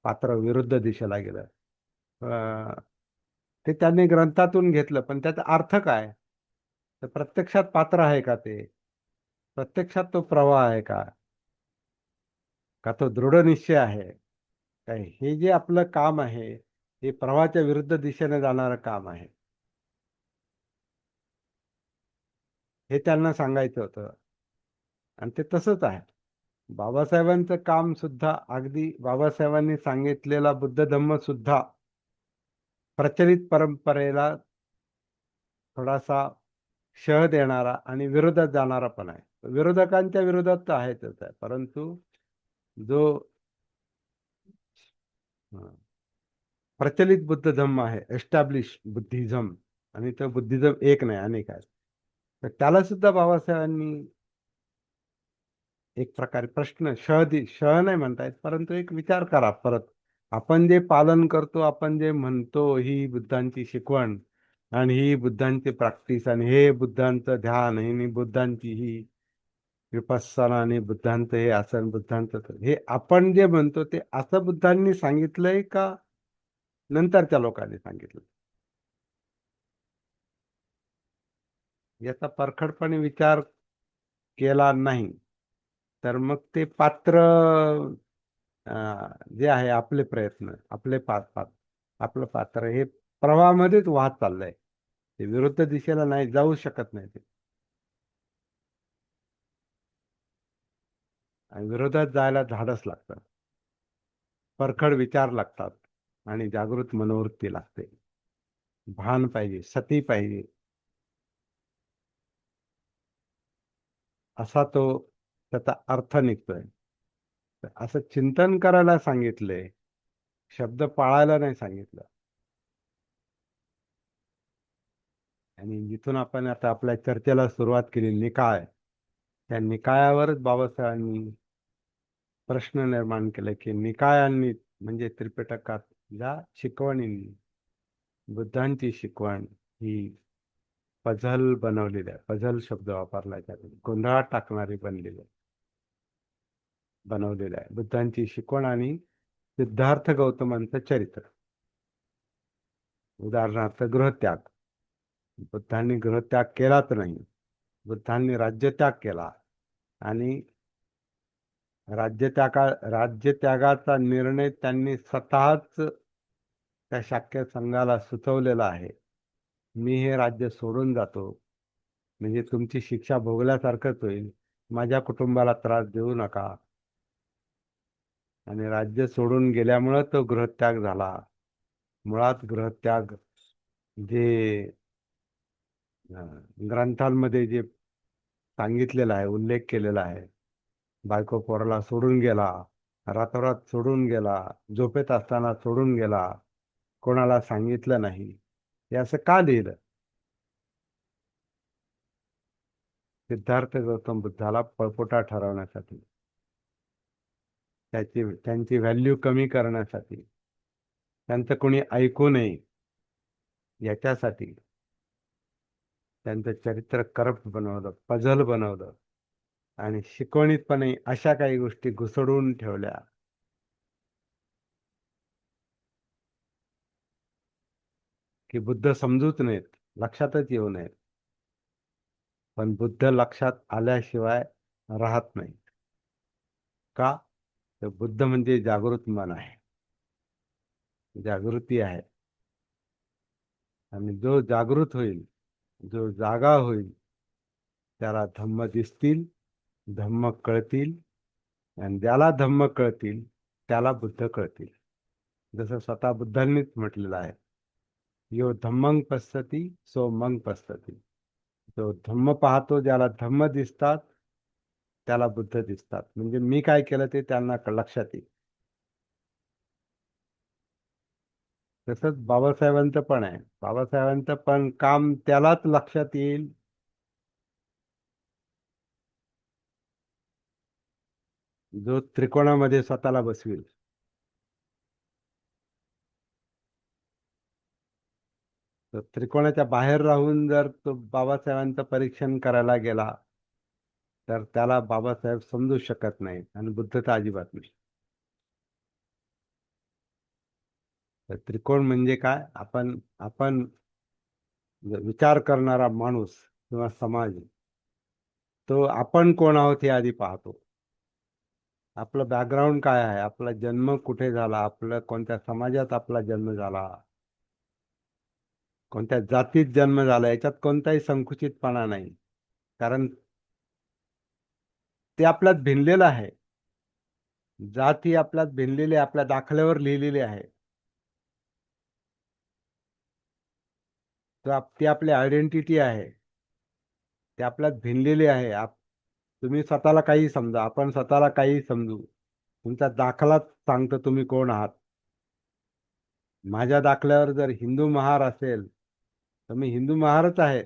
पात्र विरुद्ध दिशेला गेलं. अं, ते त्यांनी ग्रंथातून घेतलं, पण त्याचा अर्थ काय, तर प्रत्यक्षात पात्र आहे का, ते प्रत्यक्षात तो प्रवाह आहे का तो दृढ निश्चय आहे काय, हे जे आपलं काम आहे हे प्रवाहाच्या विरुद्ध दिशेने जाणारं काम आहे, हे त्यांना सांगायचं होतं. आणि ते तसंच आहे. बाबासाहेबांचं काम सुद्धा, अगदी बाबासाहेबांनी सांगितलेला बुद्ध धम्म सुद्धा प्रचलित परंपरेला थोडासा शह देणारा आणि विरोधात जाणारा पण आहे. विरोधकांच्या विरोधात तर आहेच आहे, परंतु जो अं, प्रचलित बुद्ध धम्म आहे, एस्टॅब्लिश बुद्धिझम, आणि तो बुद्धिझम एक नाही अनेक आहे, तर त्याला सुद्धा बाबासाहेबांनी एक प्रकारे शह नाही म्हणता येत, परंतु एक विचार करा परत. आपण जे पालन करतो, आपण जे म्हणतो ही बुद्धांची शिकवण आणि ही बुद्धांची प्रॅक्टिस आणि हे बुद्धांचं ध्यान, ही बुद्धांची ही विपස්සना आणि बुद्धांत हे असं बुद्धांत हे आपण जे म्हणतो ते असं बुद्धांनी सांगितलंय का नंतरच्या लोकांनी सांगितलं? याचा परखडपणे विचार केला नाही तर मग ते पात्र जे आहे आपले प्रयत्न आपले आपलं पात्र हे प्रवाहामध्येच वाहत चाललंय. ते विरुद्ध दिशेला नाही जाऊ शकत नाही ते. आणि विरोधात जायला धाडस लागतं, परखड विचार लागतात आणि जागृत मनोवृत्ती लागते, भान पाहिजे, सती पाहिजे. असा तो त्याचा अर्थ निघतोय. तर असं चिंतन करायला सांगितलंय, शब्द पाळायला नाही सांगितलं. आणि जिथून आपण आता आपल्या चर्चेला सुरुवात केली निकाय, त्या निकायावरच बाबासाहेबांनी प्रश्न निर्माण केले की निकायांनी म्हणजे त्रिपिटकात ज्या शिकवणींनी बुद्धांची शिकवण ही पझल बनवलेली आहे. पझल शब्द वापरला त्यात गोंधळात टाकणारी बनवलेलं आहे बुद्धांची शिकवण आणि सिद्धार्थ गौतमांचं चरित्र. उदाहरणार्थ गृहत्याग. बुद्धांनी गृहत्याग केलाच नाही, बुद्धांनी राज्यत्याग केला आणि राज्यत्यागाचा निर्णय त्यांनी स्वतःच त्या शाक्य संघाला सुचवलेला आहे. मी हे राज्य सोडून जातो म्हणजे तुमची शिक्षा भोगल्यासारखंच होईल, माझ्या कुटुंबाला त्रास देऊ नका. आणि राज्य सोडून गेल्यामुळे तो गृहत्याग झाला. मुळात गृहत्याग जे ग्रंथांमध्ये जे सांगितलेलं आहे, उल्लेख केलेला आहे, बायको पोराला सोडून गेला, रातोरात सोडून गेला, झोपेत असताना सोडून गेला, कोणाला सांगितलं नाही, हे असं का लिहिलं? सिद्धार्थ गौतम बुद्धाला पळपुटा ठरवण्यासाठी, त्यांची व्हॅल्यू कमी करण्यासाठी, त्यांचं कोणी ऐकू नये याच्यासाठी त्यांचं चरित्र करप्ट बनवलं, पझल बनवलं आणि शिकवणीतपणे अशा काही गोष्टी घुसडून ठेवल्या की बुद्ध समजूच नयेत, लक्षातच येऊ नयेत. पण बुद्ध लक्षात आल्याशिवाय राहत नाही. का? तर बुद्ध म्हणजे जागृत मन आहे, जागृती आहे. आणि जो जागृत होईल, जो जागा होईल, त्याला धम्म दिसतील, धम्म कळतील आणि ज्याला धम्म कळतील त्याला बुद्ध कळतील. जसं स्वतः बुद्धांनीच म्हटलेलं आहे, यो धम्मं पश्यति सो मग पश्यति. जो धम्म पाहतो, ज्याला धम्म दिसतात त्याला बुद्ध दिसतात. म्हणजे मी काय केलं ते त्यांना लक्षात येईल. तसंच बाबासाहेबांचं पण आहे. बाबासाहेबांचं पण काम त्यालाच लक्षात येईल जो त्रिकोणामध्ये स्वतःला बसवेल. तर त्रिकोणाच्या बाहेर राहून जर तो बाबासाहेबांचं परीक्षण करायला गेला तर त्याला बाबासाहेब समजू शकत नाही आणि बुद्ध तर अजिबात नाही. तर त्रिकोण म्हणजे काय? आपण आपण विचार करणारा माणूस किंवा समाज, तो आपण कोण आहोत हे आधी पाहतो. आपलं बॅकग्राऊंड काय आहे, आपला जन्म कुठे झाला, आपलं कोणत्या समाजात आपला जन्म झाला, कोणत्या जातीत जन्म झाला, याच्यात कोणताही संकुचितपणा नाही. कारण ते आपल्यात भिनलेलं आहे. जात ही आपल्यात भिनलेली, आपल्या दाखल्यावर लिहिलेली आहे. ती आपली आयडेंटिटी आहे, ते आपल्यात भिनलेली आहे. तुम्ही स्वतःला काही समजा, आपण स्वतःला काही समजू, तुमचा दाखलाच सांगतो तुम्ही कोण आहात. माझ्या दाखल्यावर जर हिंदू महार असेल तर मी हिंदू महारच आहे.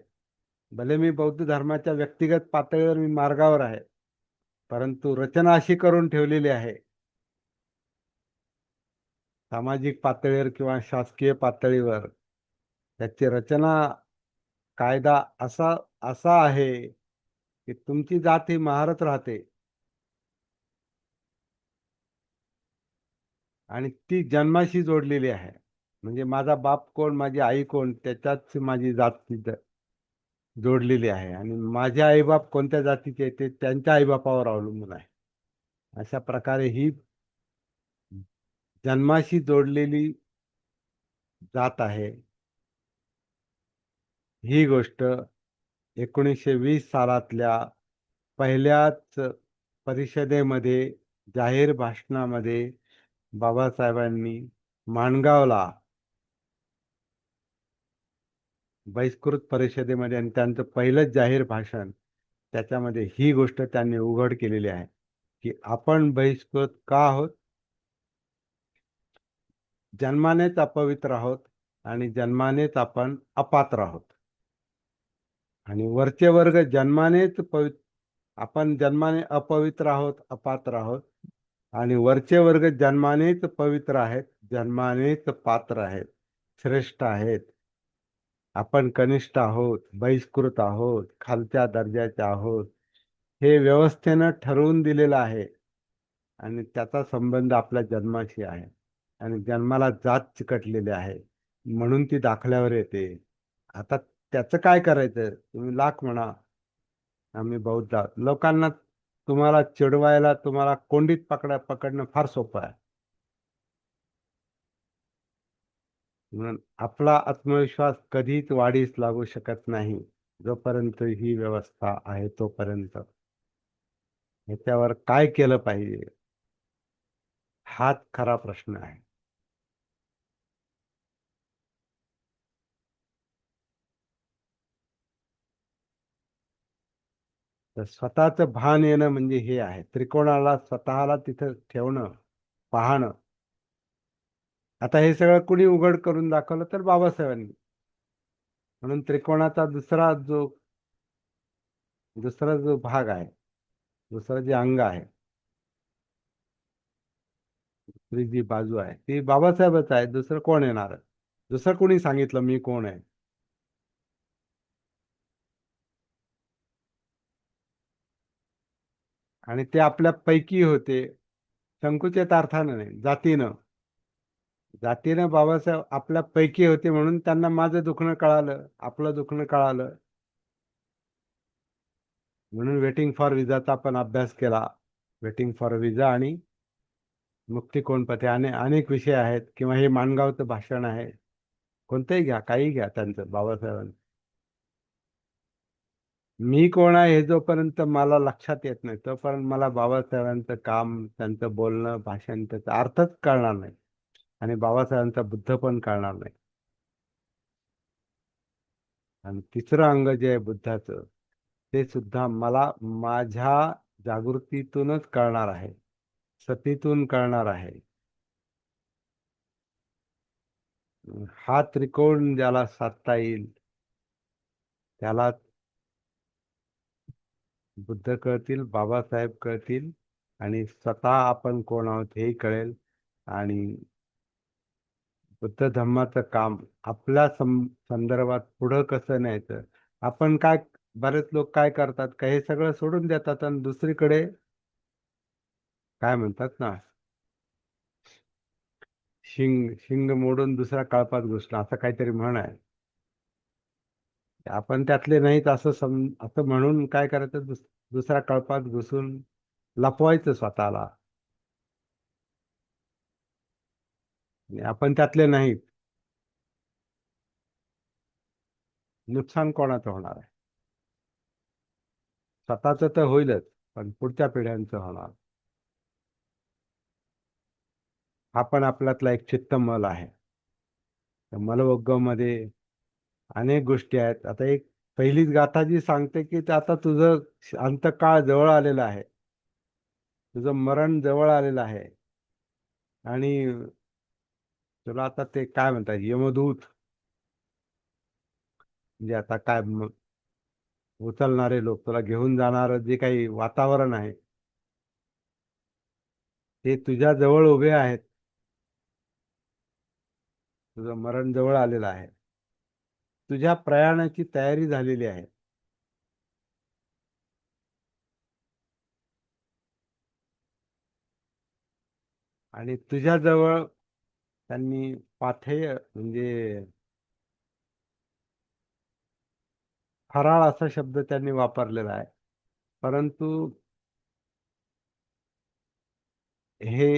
भले मी बौद्ध धर्माच्या व्यक्तिगत पातळीवर मी मार्गावर आहे, परंतु रचना अशी करून ठेवलेली आहे सामाजिक पातळीवर किंवा शासकीय पातळीवर, त्याची रचना कायदा असा असा आहे की तुमची जात ही महारत राहते आणि ती जन्माशी जोडलेली आहे. म्हणजे माझा बाप कोण, माझी आई कोण, त्याच्याच माझी जात तिथं जोडलेली आहे. आणि माझे आईबाप कोणत्या जातीचे ते त्यांच्या आईबापावर अवलंबून आहे. अशा प्रकारे ही जन्माशी जोडलेली जात आहे. ही गोष्ट 1920 सालातल्या पहिल्याच परिषदेमध्ये, जाहीर भाषणामध्ये बाबासाहेबांनी माणगावला बहिष्कृत परिषदेमध्ये, आणि त्यांचं पहिलंच जाहीर भाषण, त्याच्यामध्ये ही गोष्ट त्यांनी उघड केलेली आहे की आपण बहिष्कृत का आहोत. जन्मानेच अपवित्र आहोत आणि जन्मानेच आपण अपात्र आहोत. आणि वरचे वर्ग जन्मानेच आपण जन्माने अपवित्र आहोत, अपात्र आहोत. आणि वरचे वर्ग जन्मानेच पवित्र आहेत, जन्मानेच पात्र आहेत, श्रेष्ठ आहेत. आपण कनिष्ठ आहोत, बहिष्कृत आहोत, खालच्या दर्जाचे आहोत, हे व्यवस्थेनं ठरवून दिलेलं आहे. आणि त्याचा संबंध आपल्या जन्माशी आहे. आणि जन्माला जात चिकटलेली आहे, म्हणून ती दाखल्यावर येते. आता त्याचं काय करायचं, तुम्ही लाख म्हणा, आम्ही बौद्ध आहोत. लोकांना तुम्हाला चिडवायला, तुम्हाला कोंडीत पकडणं फार सोपं आहे. म्हणून आपला आत्मविश्वास कधीच वाढीस लागू शकत नाही जोपर्यंत ही व्यवस्था आहे तोपर्यंत. ह्याच्यावर काय केलं पाहिजे, हाच खरा प्रश्न आहे. तर स्वतःचं भान येणं म्हणजे हे आहे, त्रिकोणाला स्वतःला तिथं ठेवणं, पाहणं. आता हे सगळं कुणी उघड करून दाखवलं तर बाबासाहेबांनी. म्हणून त्रिकोणाचा दुसरा जो भाग आहे, दुसरं जे अंग आहे, दुसरी जी बाजू आहे ती बाबासाहेबच आहे. दुसरं कोण येणार? दुसरं कोणी सांगितलं मी कोण आहे? आणि ते आपल्या पैकी होते, संकुचित अर्थानं नाही, जातीनं. जातीनं बाबासाहेब आपल्या पैकी होते, म्हणून त्यांना माझं दुखणं कळालं, आपलं दुखणं कळालं. म्हणून वेटिंग फॉर विजाचा आपण अभ्यास केला. वेटिंग फॉर विजा आणि मुक्ती कोण पते, अनेक विषय आहेत. किंवा हे माणगावचं भाषण आहे, कोणतंही घ्या, काही घ्या त्यांचं, बाबासाहेबांचं. मी कोण आहे हे जोपर्यंत मला लक्षात येत नाही, तोपर्यंत मला बाबासाहेबांचं काम, त्यांचं बोलणं, भाषण, त्याचा अर्थच कळणार नाही. आणि बाबासाहेबांचा बुद्ध पण कळणार नाही. आणि तिसरं अंग जे आहे बुद्धाचं, ते सुद्धा मला माझ्या जागृतीतूनच कळणार आहे, सतीतून कळणार आहे. हा त्रिकोण ज्याला साधता येईल त्याला बुद्ध कळतील, बाबासाहेब कळतील, आणि स्वतः आपण कोण आहोत हेही कळेल. आणि बुद्ध धम्माचं काम आपल्या संदर्भात पुढं कसं न्यायचं. आपण काय, बरेच लोक काय करतात, का हे सगळं सोडून देतात आणि दुसरीकडे, काय म्हणतात ना, शिंग शिंग मोडून दुसऱ्या कळपात घुसणं, असं काहीतरी म्हण आहे. आपण त्यातले नाहीत असं म्हणून काय करायचं, दुसऱ्या कळपात घुसून लपवायचं स्वतःला. आणि आपण त्यातले नाहीत. नुकसान कोणाचं होणार आहे? स्वतःच तर होईलच, पण पुढच्या पिढ्यांचं होणार. हा पण आपल्यातला एक चित्तमल आहे. त्या मलवग्गमध्ये अनेक गोष्टी आहेत. आता एक पहिलीच गाथा जी सांगते की ते आता तुझं अंतकाळ जवळ आलेला आहे, तुझं मरण जवळ आलेलं आहे. आणि तुला आता ते काय म्हणतात, यमदूत, म्हणजे आता काय उचलणारे लोक, तुला घेऊन जाणार जे काही वातावरण आहे, ते तुझ्या जवळ उभे आहेत. तुझं मरण जवळ आलेलं आहे, तुझ्या प्रयाणाची तयारी झालेली आहे. आणि तुझ्याजवळ त्यांनी पाथेय म्हणजे फराळ असा शब्द त्यांनी वापरलेला आहे. परंतु हे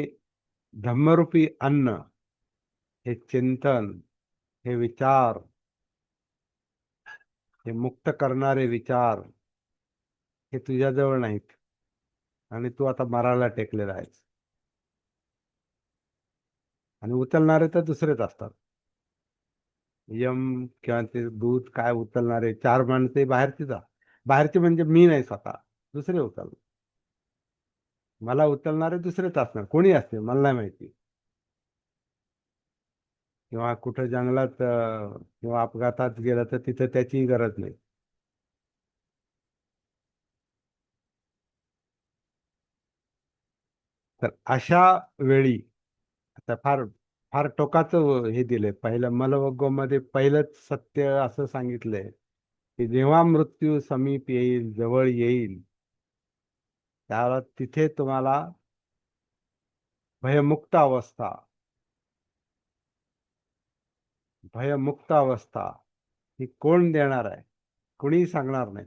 धम्मरूपी अन्न, हे चिंतन, हे विचार, हे मुक्त करणारे विचार हे तुझ्याजवळ नाहीत आणि तू आता मरायला टेकलेला आहेस. आणि उचलणारे तर दुसरेच असतात. यम किंवा ते दूध काय उचलणारे चार माणसे बाहेरचीच बाहेरचे म्हणजे मी नाही स्वतः, दुसरे उचल. मला उचलणारे दुसरेच असणार, कोणी असते मला नाही माहिती. किंवा कुठं जंगलात किंवा अपघातात गेलं तर तिथं त्याची गरज नाही. तर अशा वेळी आता फार फार टोकाचं हे दिलंय, पहिलं मलवग्गोमध्ये पहिलंच सत्य असं सांगितलंय की जेव्हा मृत्यू समीप येईल, जवळ येईल, त्याला तिथे तुम्हाला भयमुक्त अवस्था, भयमुक्त अवस्था ही कोण देणार आहे? कोणीही सांगणार नाही.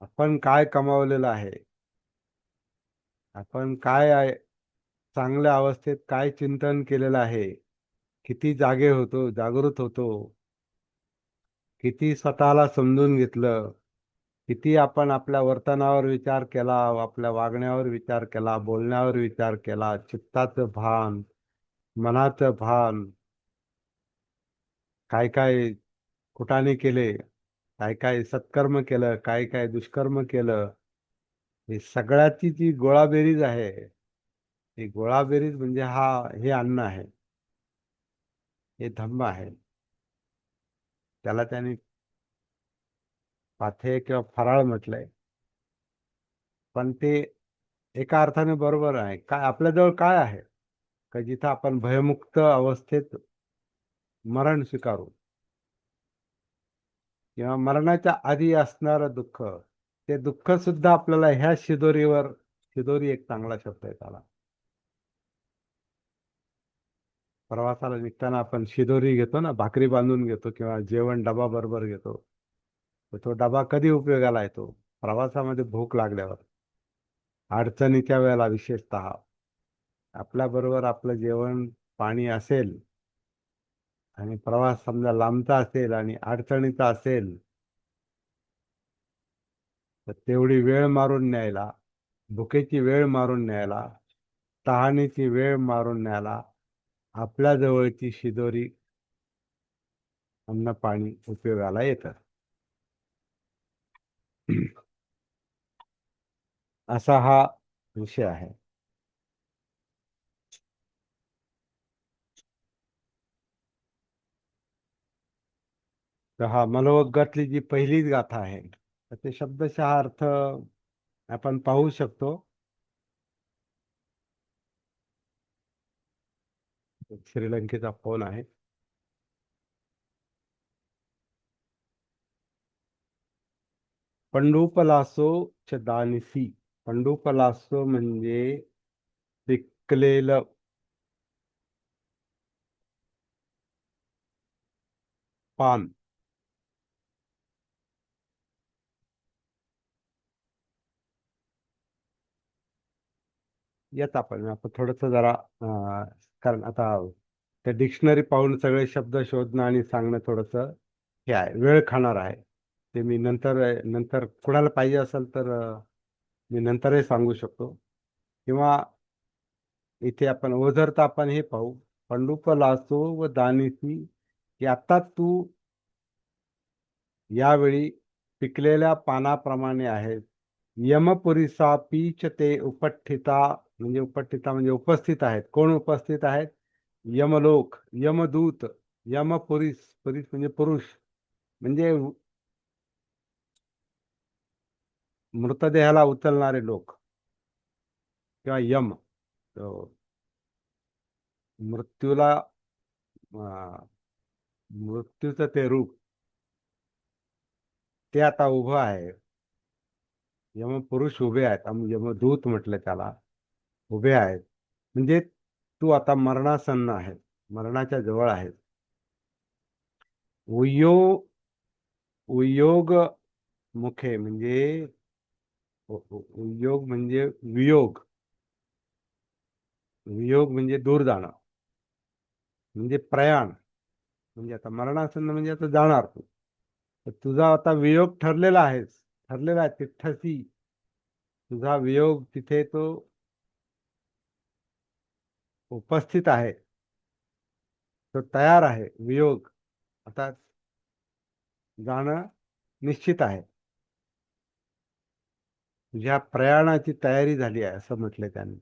आपण काय कमावलेलं आहे, आपण काय आहे, चांगल्या अवस्थेत काय चिंतन केलेलं आहे, किती जागे होतो, जागृत होतो, किती स्वतःला समजून घेतलं, किती आपण आपल्या वर्तनावर विचार केला, आपल्या वागण्यावर विचार केला, बोलण्यावर विचार केला, चित्ताचं भान, मनाचं भान, काय काय कुटाने केले, काय काय सत्कर्म केलं, काय काय दुष्कर्म केलं, हे सगळ्याची जी गोळाबेरीज आहे, ही गोळाबेरीज म्हणजे हे अन्न आहे, हे धम्म आहे. त्याला त्यांनी पाथेय किंवा फराळ म्हटलंय. पण ते एका अर्थाने बरोबर आहे. काय आपल्याजवळ काय आहे का जिथं आपण भयमुक्त अवस्थेत मरण स्वीकारू, किंवा मरणाच्या आधी असणारं दुःख, ते दुःख सुद्धा आपल्याला ह्या शिदोरीवर, शिदोरी एक चांगला शब्द आहे त्याला. प्रवासाला निघताना आपण शिदोरी घेतो ना, भाकरी बांधून घेतो किंवा जेवण डबा बरोबर घेतो. तर तो डबा कधी उपयोगाला येतो? प्रवासामध्ये भूक लागल्यावर, अडचणीच्या वेळेला विशेषतः. आपल्याबरोबर आपलं जेवण पाणी असेल आणि प्रवास समजा लांबचा असेल आणि अडचणीचा असेल, तर तेवढी वेळ मारून न्यायला, भुकेची वेळ मारून न्यायला, तहानेची वेळ मारून न्यायला आपल्या जवळची शिदोरी, अन्न पाणी उपयोगाला येतं. असा हा विषय आहे. तर हा मनोवगतातली जी पहिलीच गाथा आहे, तर ते शब्दशः अर्थ आपण पाहू शकतो. श्रीलंकेचा फोन आहे. पंडूपलासो च दानसी. पंडूपलासो म्हणजे पिकलेलं पान. येत आपण थोडस जरा कारण आता त्या डिक्शनरी पाहून सगळे शब्द शोधणं आणि सांगणं थोडस हे आहे, वेळ खाणार आहे. ते मी नंतर नंतर कोणाला पाहिजे असेल तर मी नंतरही सांगू शकतो. किंवा इथे आपण ओझरता आपण हे पाहू, पंडुप लासो व दानिसी, की आता तू यावेळी पिकलेल्या पानाप्रमाणे आहेत. यमपुरीसा पीच ते उपठ्ठिता, म्हणजे उपठ्ठिता म्हणजे उपस्थित आहेत. कोण उपस्थित आहेत? यमलोक, यमदूत, यमपुरीस, पुरीस म्हणजे पुरुष, म्हणजे मृतदेहाला उचलणारे लोक किंवा यम. तो मृत्यूला मृत्यूचं ते रूप ते आता उभं आहे. यमपुरुष उभे आहेत, यमदूत म्हटलं त्याला, उभे आहेत. म्हणजे तू आता मरणासन्न आहे, मरणाच्या जवळ आहे. उयो उयोग मुखे म्हणजे उयोग म्हणजे वियोग. वियोग म्हणजे दूर जाणं, म्हणजे प्रयाण. म्हणजे आता मरणासन्न म्हणजे आता जाणार तू. तर तुझा आता वियोग ठरलेला आहेस, ठरलेला आहे तिथ्थसी. तुझा वियोग तिथे तो उपस्थित आहे, तो तयार आहे. वियोग आता जाणं निश्चित आहे. तुझ्या प्रयाणाची तयारी झाली आहे असं म्हटलं त्यांनी.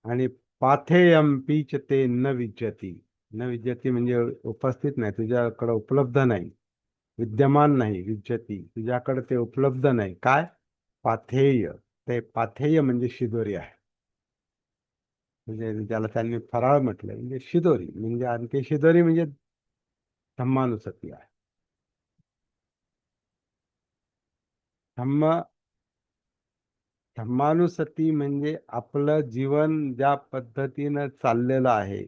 आणि पाथेयम पीच ते न विद्यती. न विद्यती म्हणजे उपस्थित नाही, तुझ्याकडे उपलब्ध नाही, विद्यमान नाही. विद्यती तुझ्याकडे ते उपलब्ध नाही. काय? पाथेय. ते पाथेय म्हणजे शिदोरी आहे. म्हणजे ज्याला त्यांनी फराळ म्हटलंय, म्हणजे शिदोरी. म्हणजे आणखी शिदोरी म्हणजे धम्मानुसती आहे. धम्म धम्मानुसती म्हणजे आपलं जीवन ज्या पद्धतीनं चाललेलं आहे,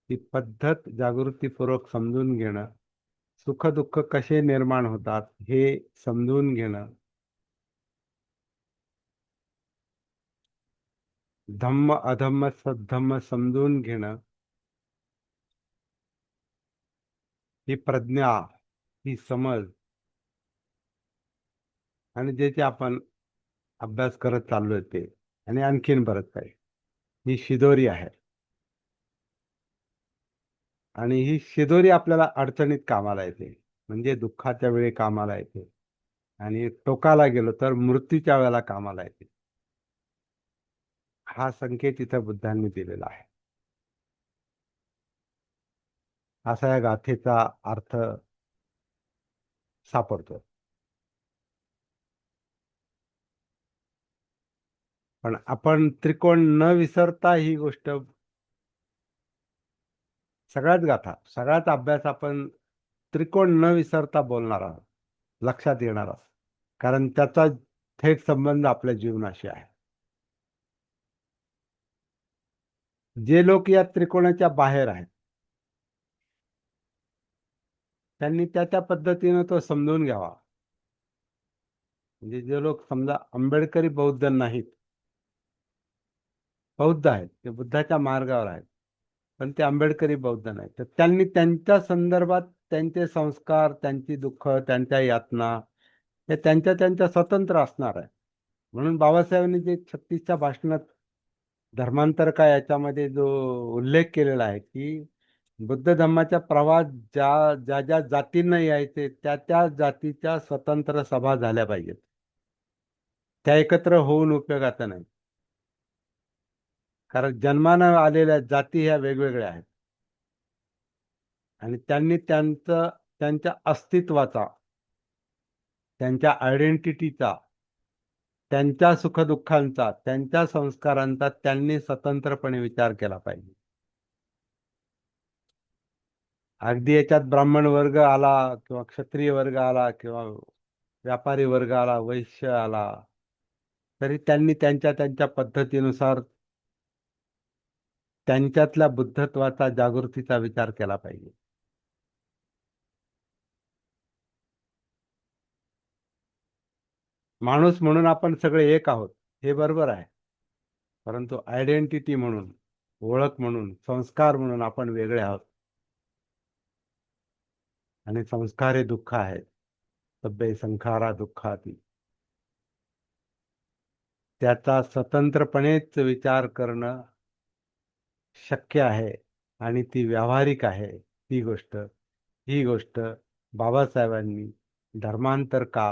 ती पद्धत जागृतीपूर्वक समजून घेणं. सुख दुःख कसे निर्माण होतात हे समजून घेणं. धम्म अधम्म सद्धम्म समजून घेणं. ही प्रज्ञा, ही समज, आणि ज्याचे आपण अभ्यास करत चाललोय ते, आणि आणखीन बरंच काही, ही शिदोरी आहे. आणि ही शिदोरी आपल्याला अडचणीत कामाला येते, म्हणजे दुःखाच्या वेळी कामाला येते, आणि टोकाला गेलो तर मृत्यूच्या वेळेला कामाला येते. हा संकेत इथं बुद्धांनी दिलेला आहे. असा या गाथेचा अर्थ सापडतो. पण आपण त्रिकोण न विसरता ही गोष्ट, सगळ्याच गाथा, सगळ्याच अभ्यास आपण त्रिकोण न विसरता बोलणार आहोत, लक्षात येणार आहोत. कारण त्याचा थेट संबंध आपल्या जीवनाशी आहे. जे लोक या त्रिकोणाच्या बाहेर आहेत, त्यांनी त्या त्या पद्धतीनं तो समजून घ्यावा. म्हणजे जे लोक समजा आंबेडकरी बौद्ध नाहीत, बौद्ध आहेत, ते बुद्धाच्या मार्गावर आहेत, पण ते आंबेडकरी बौद्ध नाहीत, तर त्यांनी त्यांच्या संदर्भात त्यांचे संस्कार, त्यांची दुःख, त्यांच्या यातना हे त्यांच्या त्यांच्या स्वतंत्र असणार आहे. म्हणून बाबासाहेबांनी जे 36च्या भाषणात धर्मांतर का याच्यामध्ये जो उल्लेख केलेला आहे, की बुद्ध धम्माच्या प्रवास ज्या ज्या ज्या जातींना यायचे त्या त्या जातीच्या स्वतंत्र सभा झाल्या पाहिजेत. त्या एकत्र होऊन उपयोगाचा नाही. कारण जन्मानं आलेल्या जाती ह्या वेगवेगळ्या आहेत, आणि त्यांनी त्यांच्या अस्तित्वाचा, त्यांच्या आयडेंटिटीचा, त्यांच्या सुखदुःखांचा, त्यांच्या संस्कारांचा त्यांनी स्वतंत्रपणे विचार केला पाहिजे. अगदी याच्यात ब्राह्मण वर्ग आला, किंवा क्षत्रिय वर्ग आला, किंवा व्यापारी वर्ग आला, वैश्य आला, तरी त्यांनी त्यांच्या त्यांच्या पद्धतीनुसार त्यांच्यातल्या बुद्धत्वाचा, जागृतीचा विचार केला पाहिजे. माणूस म्हणून आपण सगळे एक आहोत, हे बरोबर आहे. परंतु आयडेंटिटी म्हणून, ओळख म्हणून, संस्कार म्हणून आपण वेगळे आहोत. आणि संस्कार हे दुःख आहेत. सब्बे संखारा दुःखाती. त्याचा स्वतंत्रपणेच विचार करणं शक्य आहे, आणि ती व्यावहारिक आहे. ही गोष्ट बाबासाहेबांनी धर्मांतर का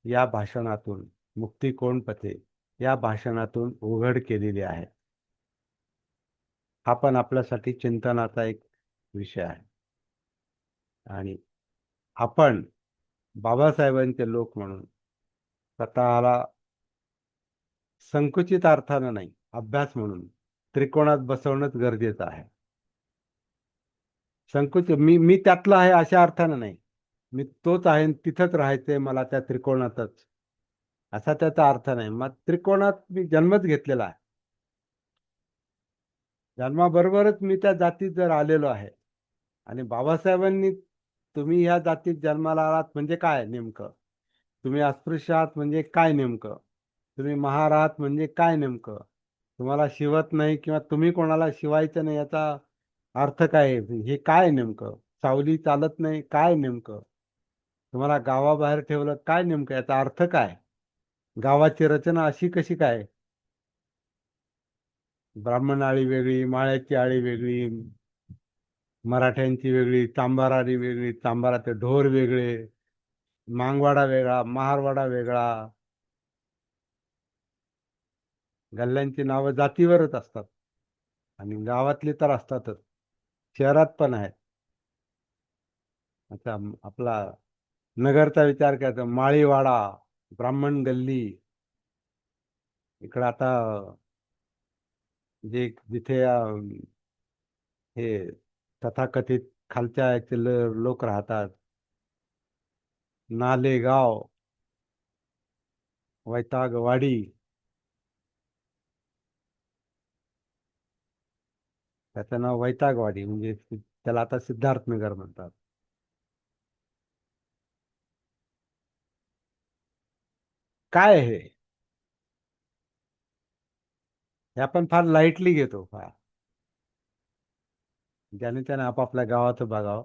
या भाषणातून, मुक्ती कोण पथे या भाषणातून उघड केलेली आहे. हा पण आपल्यासाठी चिंतनाचा एक विषय आहे. आणि आपण बाबासाहेबांचे लोक म्हणून स्वतःला संकुचित अर्थानं नाही, अभ्यास म्हणून त्रिकोणात बसवणंच गरजेचं आहे. संकुचित मी मी त्यातला आहे अशा अर्थानं नाही, मी तोच आहे, तिथंच राहायचंय मला, त्या त्रिकोणातच, असा त्याचा अर्थ नाही. मग त्रिकोणात मी जन्मच घेतलेला आहे. जन्माबरोबरच मी त्या जातीत जर आलेलो आहे आणि बाबासाहेबांनी तुम्ही ह्या जातीत जन्माला आलात म्हणजे काय नेमकं, तुम्ही अस्पृश्य आहात म्हणजे काय नेमकं, तुम्ही महार आहात म्हणजे काय नेमकं, तुम्हाला शिवत नाही किंवा तुम्ही कोणाला शिवायचं नाही याचा अर्थ काय आहे? हे काय नेमकं, सावली चालत नाही काय नेमकं, तुम्हाला गावाबाहेर ठेवलं काय नेमकं, याचा अर्थ काय, गावाची रचना अशी कशी काय, ब्राह्मण आळी वेगळी, माळ्याची आळी वेगळी, मराठ्यांची वेगळी, चांभारारी वेगळी, चांभाराचे ढोर वेगळे, मांगवाडा वेगळा, महारवाडा वेगळा. गल्ल्यांची नावं जातीवरच असतात आणि गावातली तर असतातच, शहरात पण आहेत. आता आपला नगरचा विचार करायचा, माळीवाडा, ब्राह्मण गल्ली, इकडं आता जे जिथे हे तथाकथित खालच्या याचे लोक राहतात, नालेगाव, वैतागवाडी, त्याचं नाव वैतागवाडी म्हणजे त्याला आता सिद्धार्थनगर म्हणतात. काय आहे हे आपण फार लाईटली घेतो फार, ज्याने त्याने आपापल्या गावाचं बघावं.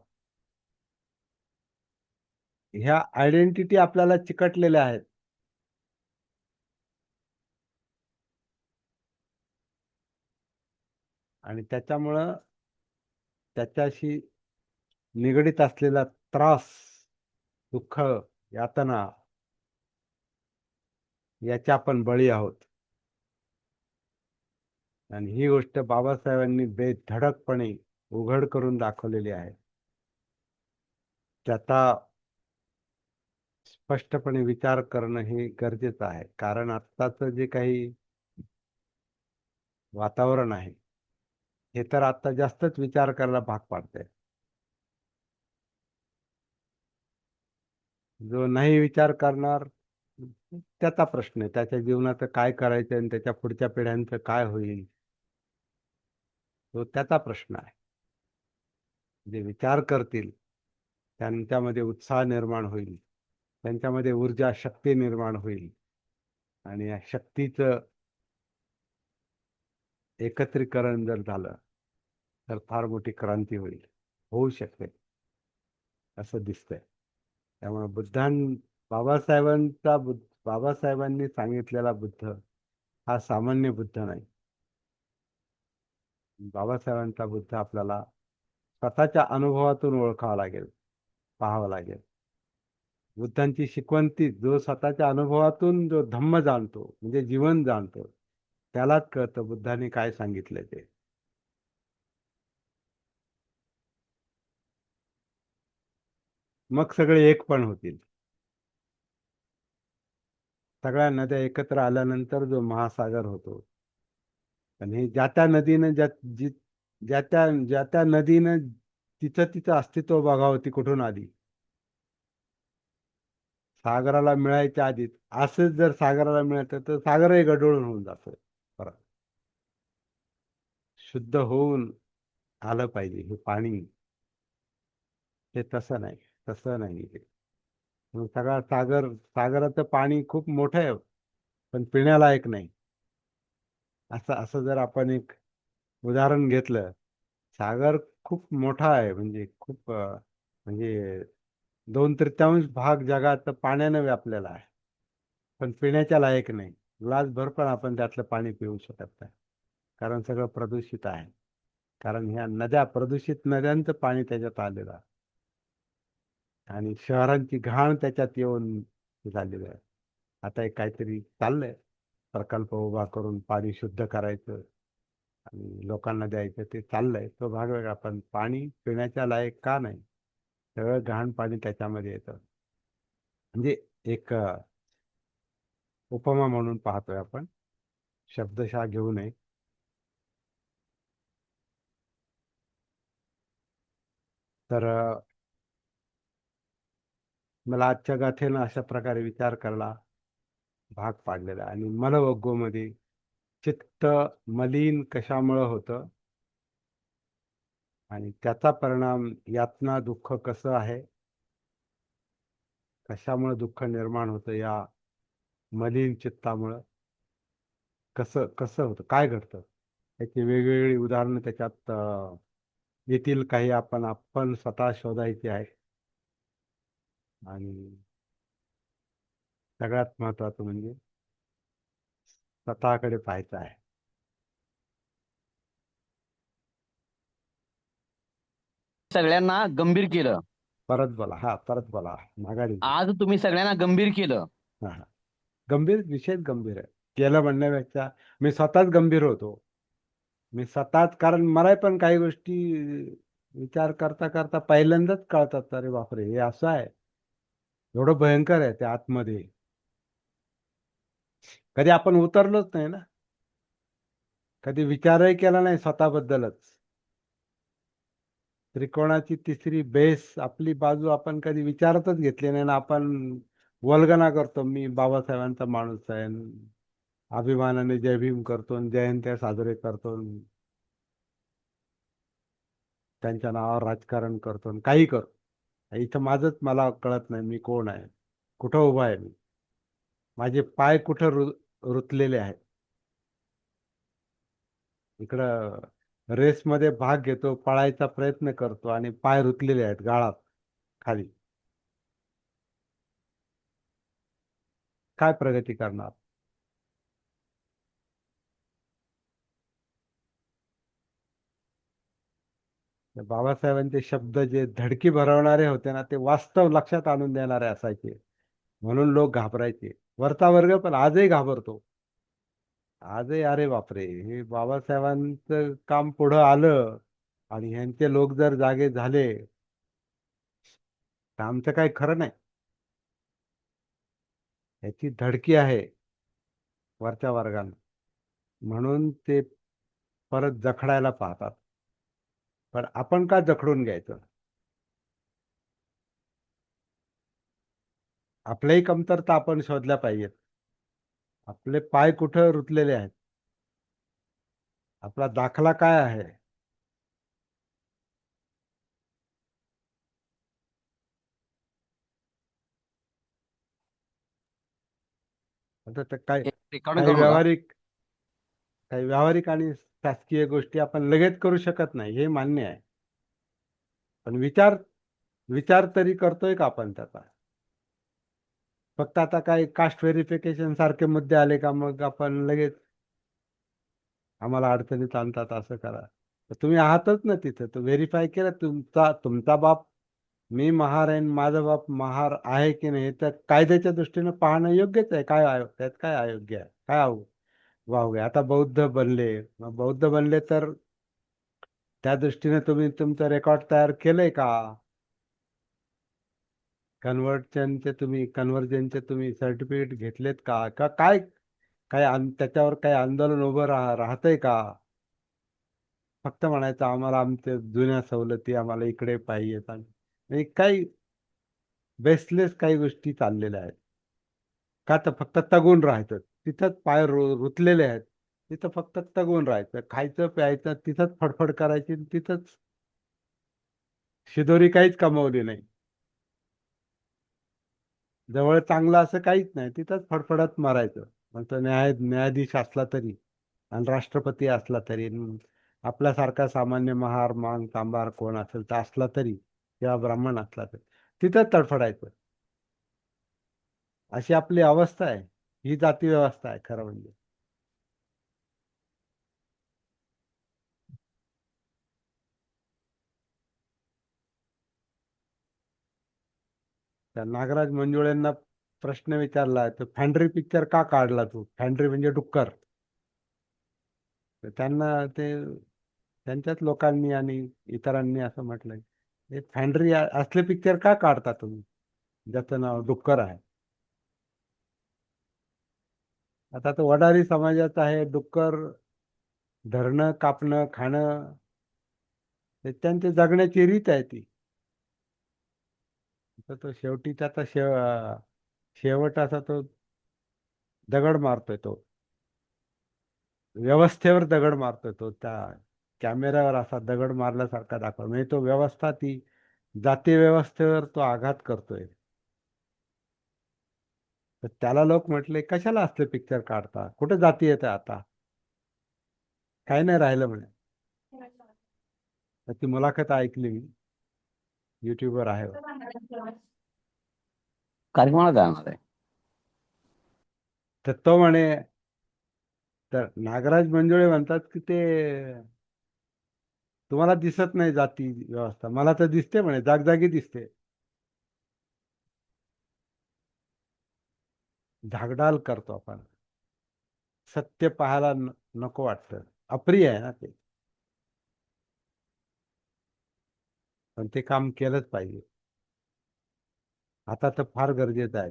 ह्या आयडेंटिटी आपल्याला चिकटलेल्या आहेत आणि त्याच्यामुळं त्याच्याशी निगडीत असलेला त्रास, दुःख, यातना याच्या आपण बळी आहोत. आणि ही गोष्ट बाबासाहेबांनी बेधडकपणे उघड करून दाखवलेली आहे. त्याचा स्पष्टपणे विचार करणं हे गरजेचं आहे, कारण आत्ताचं जे काही वातावरण आहे हे तर आता जास्तच विचार करायला भाग पाडतंय. जो नाही विचार करणार त्याचा प्रश्न आहे, त्याच्या जीवनाचं काय करायचं आणि त्याच्या पुढच्या पिढ्यांचं काय होईल तो त्याचा प्रश्न आहे. जे विचार करतील त्यांच्यामध्ये उत्साह निर्माण होईल, त्यांच्यामध्ये ऊर्जा शक्ती निर्माण होईल आणि या शक्तीचं एकत्रीकरण जर झालं तर फार मोठी क्रांती होईल, होऊ शकते असं दिसतंय. त्यामुळे बाबासाहेबांनी सांगितलेला बुद्ध हा सामान्य बुद्ध नाही. बाबासाहेबांचा बुद्ध आपल्याला स्वतःच्या अनुभवातून ओळखावा लागेल, पाहावं लागेल. बुद्धांची शिकवण ती, जो स्वतःच्या अनुभवातून जो धम्म जाणतो म्हणजे जीवन जाणतो त्यालाच कळतं बुद्धाने काय सांगितलं ते. मग सगळे एक पण होतील. सगळ्या नद्या एकत्र आल्यानंतर जो महासागर होतो, आणि ज्या त्या नदीनं ज्या त्या नदीनं तिचं तिचं अस्तित्व बघावं, ती कुठून आली, सागराला मिळायच्या आधीच. असंच जर सागराला मिळतं तर सागरही गढूळ होऊन जातं परत. शुद्ध होऊन आलं पाहिजे हे पाणी, हे तसं नाही, तसं नाही ते. मग सगळा सागराचं पाणी खूप मोठं आहे पण पिण्यालायक नाही. असं असं जर आपण एक उदाहरण घेतलं, सागर खूप मोठा आहे म्हणजे खूप म्हणजे 2/3 भाग जगात पाण्यानं व्यापलेला आहे पण पिण्याच्या लायक नाही. ग्लासभर पण आपण त्यातलं पाणी पिऊ शकत नाही, कारण सगळं प्रदूषित आहे. कारण ह्या नद्या, प्रदूषित नद्यांचं पाणी त्याच्यात आलेलं आहे आणि शहरांची घाण त्याच्यात येऊन झालेली आहे. आता एक काहीतरी चाललंय, प्रकल्प उभा करून पाणी शुद्ध करायचं आणि लोकांना द्यायचं, ते चाललंय, तो भाग वेगळा. पण पाणी पिण्याच्या लायक का नाही, सगळं घाण पाणी त्याच्यामध्ये येतं. म्हणजे एक उपमा म्हणून पाहतोय आपण, शब्दशः घेऊ नये. तर मला आजच्या गाथेनं अशा प्रकारे विचार करायला भाग पाडलेला आहे. आणि मलवग्गोमध्ये चित्त मलिन कशामुळं होतं, आणि त्याचा परिणाम यातना दुःख कसं आहे, कशामुळे दुःख निर्माण होतं, या मलिन चित्तामुळं कसं कसं होतं, काय घडतं, याची वेगवेगळी उदाहरणं त्याच्यात येतील. काही आपण आपण स्वतः शोधायची आहे. आणि सगळ्यात महत्वाचं म्हणजे स्वतःकडे पाहायचं आहे. सगळ्यांना गंभीर केलं. परत बोला, हा परत बोला, माघारी घे. आज तुम्ही सगळ्यांना गंभीर केलं. हा हा. गंभीर विषयच गंभीर आहे. केलं म्हणण्यापेक्षा मी स्वतःच गंभीर होतो. मी स्वतःच, कारण मला पण काही गोष्टी विचार करता करता पहिल्यांदाच कळतात, अरे बापरे हे असं आहे, एवढं भयंकर आहे ते आतमध्ये. कधी आपण उतरलोच नाही ना, कधी विचारही केला नाही स्वतःबद्दलच. त्रिकोणाची तिसरी बेस आपली बाजू आपण कधी विचारतच घेतली नाही ना. आपण वल्गना करतो, मी बाबासाहेबांचा माणूस आहे, अभिमानाने जय भीम करतो, जयंत्या साजरे करतो, त्यांच्या नावावर राजकारण करतो, काही करतो. इथं माझंच मला कळत नाही मी कोण आहे, कुठं उभा आहे मी, माझे पाय कुठं रुतलेले आहेत. इकडं रेसमध्ये भाग घेतो, पळायचा प्रयत्न करतो आणि पाय रुतलेले आहेत गाळात खाली. काय प्रगती करणार? बाबासाहेबांचे शब्द जे धडकी भरवणारे होते ना, ते वास्तव लक्षात आणून देणारे असायचे, म्हणून लोक घाबरायचे. वरचा वर्ग पण आजही घाबरतो. आजही अरे बापरे, हे बाबासाहेबांचं काम पुढं आलं आणि ह्यांचे लोक जर जागे झाले तर आमचं काही खरं नाही. याची धडकी आहे वरच्या वर्गाला, म्हणून ते परत जखडायला पाहतात. पण आपण का जखडून घ्यायचं? आपल्याही कमतरता आपण शोधल्या पाहिजेत. आपले पाय कुठं रुतलेले आहेत, आपला दाखला काय आहे. आता ते काय, एक रेकॉर्ड काही करू नका. व्यावहारिक काही व्यावहारिक आणि शासकीय गोष्टी आपण लगेच करू शकत नाही, हे मान्य आहे. पण विचार विचार तरी करतोय का आपण त्याचा? फक्त आता काय कास्ट व्हेरिफिकेशन सारखे मुद्दे आले का मग आपण लगेच आम्हाला अडचणीत आणतात, असं करा. तर तुम्ही आहातच ना तिथं, तर व्हेरीफाय केलं तुमचा तुमचा बाप मी महार आहे, माझा बाप महार आहे की नाही, तर कायद्याच्या दृष्टीनं पाहणं योग्यच आहे. काय त्यात काय अयोग्य आहे, काय वाव आता बौद्ध बनले, मग बौद्ध बनले तर त्या दृष्टीने तुम्ही तुमचं रेकॉर्ड तयार केलंय का? कन्व्हर्जनचे तुम्ही सर्टिफिकेट घेतलेत का का काय? काय त्याच्यावर काही आंदोलन उभं राहतंय का? फक्त म्हणायचं आम्हाला आमच्या जुन्या सवलती आम्हाला इकडे पाहिजेत, आणि काही बेसलेस काही गोष्टी चाललेल्या आहेत. का तर फक्त तगून राहायचं, तिथंच पाय रुतलेले आहेत, तिथं फक्त तगून राहायचं, खायचं प्यायचं तिथंच फडफड करायची, तिथंच शिदोरी काहीच कमावली नाही. जवळ चांगलं असं काहीच नाही, तिथंच फडफडत मारायचं. मग तो न्यायाधीश असला तरी आणि राष्ट्रपती असला तरी आपल्यासारखा सामान्य महार मांग कांबार कोण असेल तर असला तरी, किंवा ब्राह्मण असला तरी तिथंच तडफडायचं. अशी आपली अवस्था आहे. ही जाती व्यवस्था आहे खरं म्हणजे. त्या नागराज मंजुळेंना प्रश्न विचारला, तर फॅन्ड्री पिक्चर का काढला तू? फॅन्ड्री म्हणजे डुक्कर. तर त्यांना ते त्यांच्याच लोकांनी आणि इतरांनी असं म्हटलंय, हे फॅन्ड्री असले पिक्चर का काढता तुम्ही ज्याचं नाव डुक्कर आहे? आता तो वडारी समाजाचा आहे, डुक्कर धरणं कापणं खाणं हे त्यांची जगण्याची रीत आहे ती. तर तो शेवटी त्याचा शेवट असा तो दगड मारतोय, तो व्यवस्थेवर दगड मारतोय तो, त्या कॅमेऱ्यावर असा दगड मारल्यासारखा दाखवा, म्हणजे तो व्यवस्था ती जाती व्यवस्थेवर तो आघात करतोय. तर त्याला लोक म्हटले कशाला असले पिक्चर काढता, कुठे जाती येते आता, काही नाही राहिलं म्हणे. त्याची मुलाखत ऐकली मी, युट्यूबवर आहे. कार्यक्रमाला जाणार आहे. तर तो म्हणे, तर नागराज मंजुळे म्हणतात की ते तुम्हाला दिसत नाही जाती व्यवस्था, मला तर दिसते म्हणे, जागजागी दिसते. धाकडाल करतो आपण, सत्य पाहायला नको वाटतं, अप्रिय आहे ना ते, पण ते काम केलंच पाहिजे. आता तर फार गरजेचं आहे.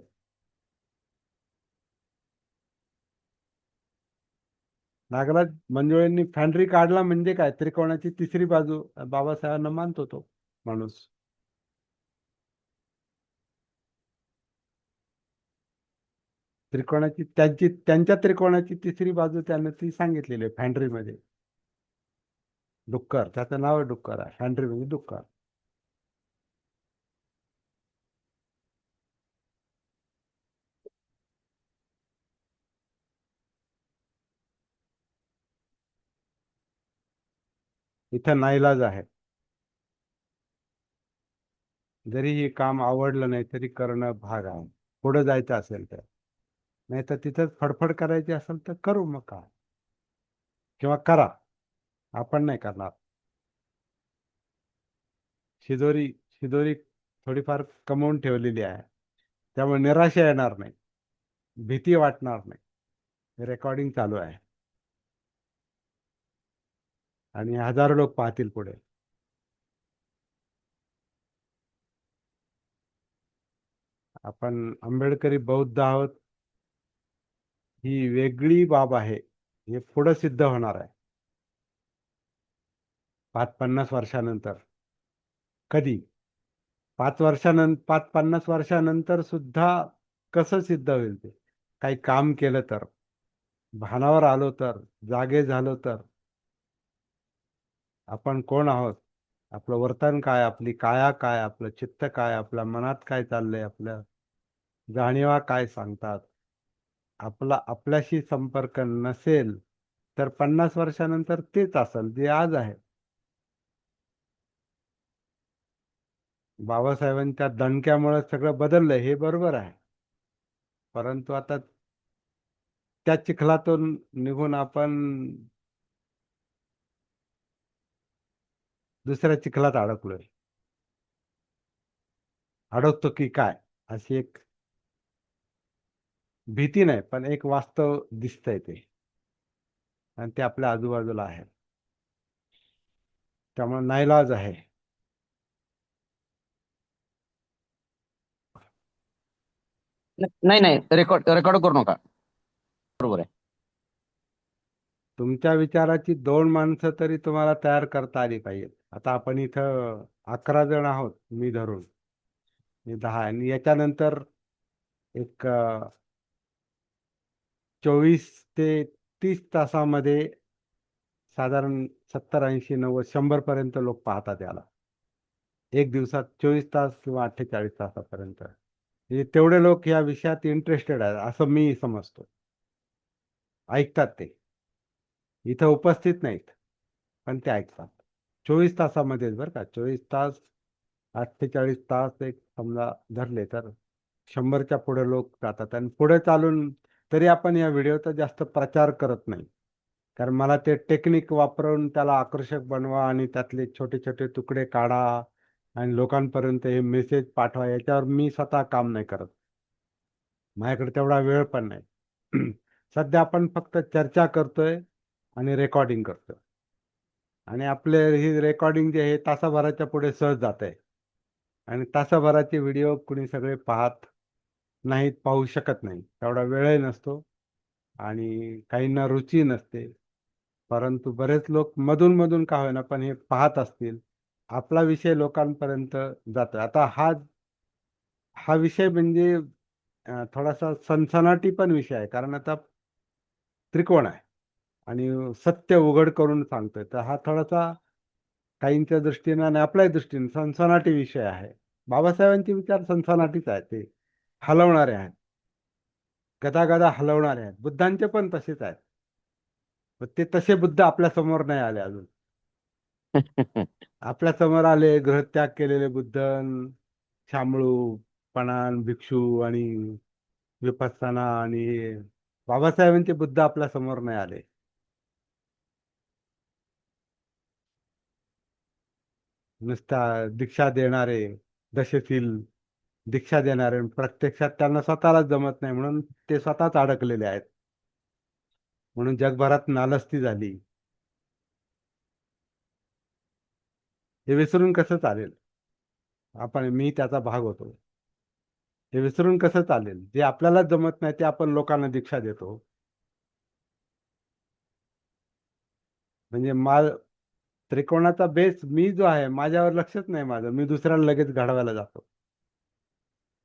नागराज मंजुळेंनी फॅन्ड्री काढला म्हणजे काय, त्रिकोणाची तिसरी बाजू, बाबासाहेबांना मानतो तो माणूस. त्रिकोणाची त्यांच्या त्रिकोणाची तिसरी बाजू त्यानं ती सांगितलेली आहे फॅन्ड्रीमध्ये. डुक्कर, त्याचं नाव आहे डुक्कर, आहे फॅन्ड्री म्हणजे डुक्कर. इथं नाईलाज आहे, जरी हे काम आवडलं नाही तरी करणं भाग आहे, पुढे जायचं असेल तर. नाही तर तिथंच फडफड करायची असेल तर करू मग काय, किंवा करा, आपण नाही करणार. शिदोरी शिदोरी थोडीफार कमवून ठेवलेली आहे, त्यामुळे निराशा येणार नाही, भीती वाटणार नाही. रेकॉर्डिंग चालू आहे आणि हजारो लोक पाहतील पुढे. आपण आंबेडकरी बौद्ध आहोत ही वेगळी बाब आहे, हे पुढे सिद्ध होणार आहे 5-50 वर्षानंतर. कधी? 5-50 वर्षानंतर सुद्धा कसं सिद्ध होईल ते, काही काम केलं तर, भानावर आलो तर, जागे झालो तर. आपण कोण आहोत, आपलं वर्तन काय, आपली काया काय, आपलं चित्त काय, आपल्या मनात काय चाललंय, आपल्या जाणीवा काय सांगतात, आपला आपल्याशी संपर्क नसेल तर 50 वर्षानंतर तेच असेल जे आज आहे. बाबासाहेबांच्या दणक्यामुळे सगळं बदललंय हे बरोबर आहे, परंतु आता त्या चिखलातून निघून आपण दुसऱ्या चिखलात अडकलोय. अडकतो की काय, अशी एक भीती नाही, पण एक वास्तव दिसतंय ते, आणि ते आपल्या आजूबाजूला आहे, त्यामुळे नाईलाज आहे. नाही नाही, रेकॉर्ड रेकॉर्ड करू नका. बरोबर आहे. तुमच्या विचाराची 2 माणसं तरी तुम्हाला तयार करता आली पाहिजेत. आता आपण इथं 11 जण आहोत, मी धरून, मी 10, आणि याच्यानंतर एक 24 ते 30 तासामध्ये साधारण 70-80-90-100 पर्यंत लोक पाहतात याला, एक दिवसात 24 तास किंवा 48 तासापर्यंत. म्हणजे तेवढे लोक या विषयात इंटरेस्टेड आहेत असं मी समजतो, ऐकतात ते, इथं उपस्थित नाहीत पण ते ऐकतात. 24 तासामध्येच बरं का, 24 तास, 48 तास एक समजा धरले तर 100च्या पुढे लोक जातात. आणि पुढे चालून तरी आपण या व्हिडिओचा जास्त प्रचार करत नाही, कारण मला ते टेक्निक वापरून त्याला आकर्षक बनवा आणि त्यातले छोटे छोटे तुकडे काढा आणि लोकांपर्यंत हे मेसेज पाठवा, याच्यावर मी स्वतः काम नाही करत, माझ्याकडे तेवढा वेळ पण नाही. सध्या आपण फक्त चर्चा करतोय आणि रेकॉर्डिंग करतोय, आणि आपले ही रेकॉर्डिंग जे आहे तासाभराच्या पुढे सहज जात आहे, आणि तासाभराचे व्हिडिओ कुणी सगळे पाहत नाहीत, पाहू शकत नाही, तेवढा वेळही नसतो आणि काहींना रुची नसते. परंतु बरेच लोक मधून मधून का होईना पण हे पाहत असतील, आपला विषय लोकांपर्यंत जातो. आता हा विषय म्हणजे थोडासा सनसनाटी पण विषय आहे, कारण आता त्रिकोण आहे, आणि सत्य उघड करून सांगतोय. तर हा थोडासा काहींच्या दृष्टीनं आणि आपल्याही दृष्टीने सनसनाटी विषय आहे. बाबासाहेबांचे विचार सनसनाटीच आहेत, ते हलवणारे आहेत, गदागदा हलवणारे आहेत. बुद्धांचे पण तसेच आहेत. पण ते तसे बुद्ध आपल्या समोर नाही आले अजून. आपल्या समोर आले गृहत्याग केलेले बुद्ध, शामळू, पणान, भिक्षू आणि विपස්සना आणि हे. बाबासाहेबांचे बुद्ध आपल्या समोर नाही आले. नुसता दीक्षा देणारे, दशशील दीक्षा देणारे, प्रत्यक्षात त्यांना स्वतःलाच जमत नाही म्हणून ते स्वतःच अडकलेले आहेत. म्हणून जगभरात नालस्ती झाली. हे विसरून कसं चालेल? मी त्याचा भाग होतो. हे विसरून कसं चालेल? जे आपल्याला जमत नाही ते आपण लोकांना दीक्षा देतो. म्हणजे त्रिकोणाचा बेस मी जो आहे, माझ्यावर लक्षच नाही माझं, मी दुसऱ्याला लगेच घडवायला जातो.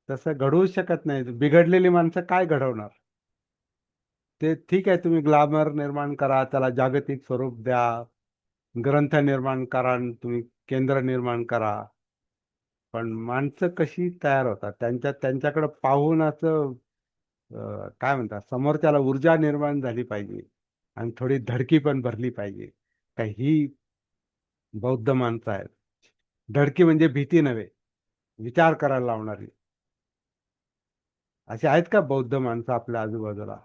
तसं घडवूच शकत नाही. बिघडलेली माणसं काय घडवणार? ते ठीक आहे, तुम्ही ग्लॅमर निर्माण करा, त्याला जागतिक स्वरूप द्या, ग्रंथ निर्माण करा, आणि तुम्ही केंद्र निर्माण करा. पण माणसं कशी तयार होतात त्यांच्याकडे पाहून असं काय म्हणतात, समोरच्याला ऊर्जा निर्माण झाली पाहिजे आणि थोडी धडकी पण भरली पाहिजे. का ही बौद्ध माणसं आहेत. धडकी म्हणजे भीती नव्हे, विचार करायला लावणारी. अशी आहेत का बौद्ध माणसं आपल्या आजूबाजूला?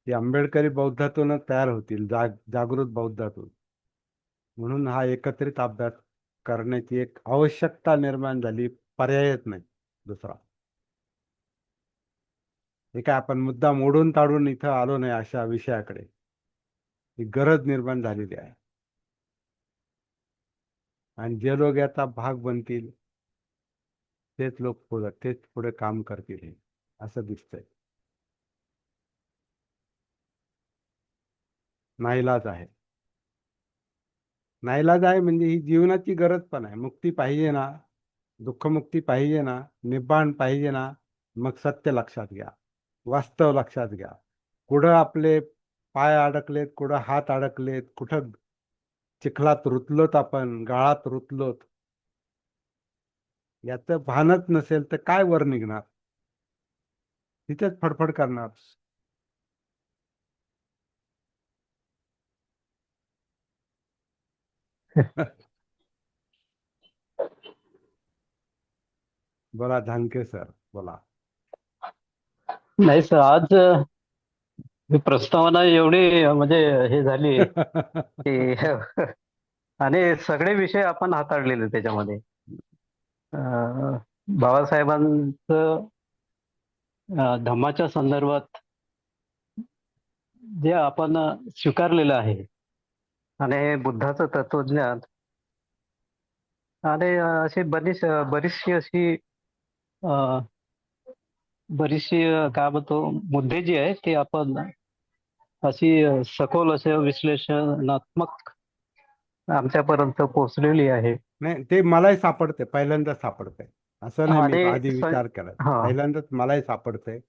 ती आंबेडकरी बौद्धातूनच तयार होतील, जागृत बौद्धातून. म्हणून हा एकत्रित अभ्यास करण्याची एक आवश्यकता निर्माण झाली, पर्यायच नाही दुसरा. हे काय आपण मुद्दा मोडून ताडून इथं आलो नाही अशा विषयाकडे. ही गरज निर्माण झालेली आहे. आणि जे लोक याचा भाग बनतील तेच पुढे काम करतील, हे असं दिसतंय. नाईलाज आहे. नाईलाज आहे म्हणजे ही जीवनाची गरज पण आहे. मुक्ती पाहिजे ना, दुःखमुक्ती पाहिजे ना, निब्बाण पाहिजे ना, मग सत्य लक्षात घ्या, वास्तव लक्षात घ्या. कुठं आपले पाय अडकलेत, कुठं हात अडकलेत, कुठं चिखलात रुतलोत, आपण गाळात रुतलोत, याचं भानच नसेल तर काय वर निघणार? तिथेच फडफड करणार. बोला धानके सर, बोला. नाही सर, आज ही प्रस्तावना एवढी म्हणजे हे झाली की आणि सगळे विषय आपण हाताळलेले त्याच्यामध्ये. अं, बाबासाहेबांचं धम्माच्या संदर्भात जे आपण स्वीकारलेलं आहे आणि बुद्धाचं तत्वज्ञान आणि अशी बरीचशी अशी अं, बरीचशी काय म्हणतो मुद्दे जे आहेत ते आपण अशी सखोल असं विश्लेषणात्मक आमच्यापर्यंत पोहोचलेली आहे. नाही, ते मलाही सापडते, पहिल्यांदाच सापडतंय. असं नाही मी आणि आधी विचार केला, हा पहिल्यांदाच मलाही सापडतंय.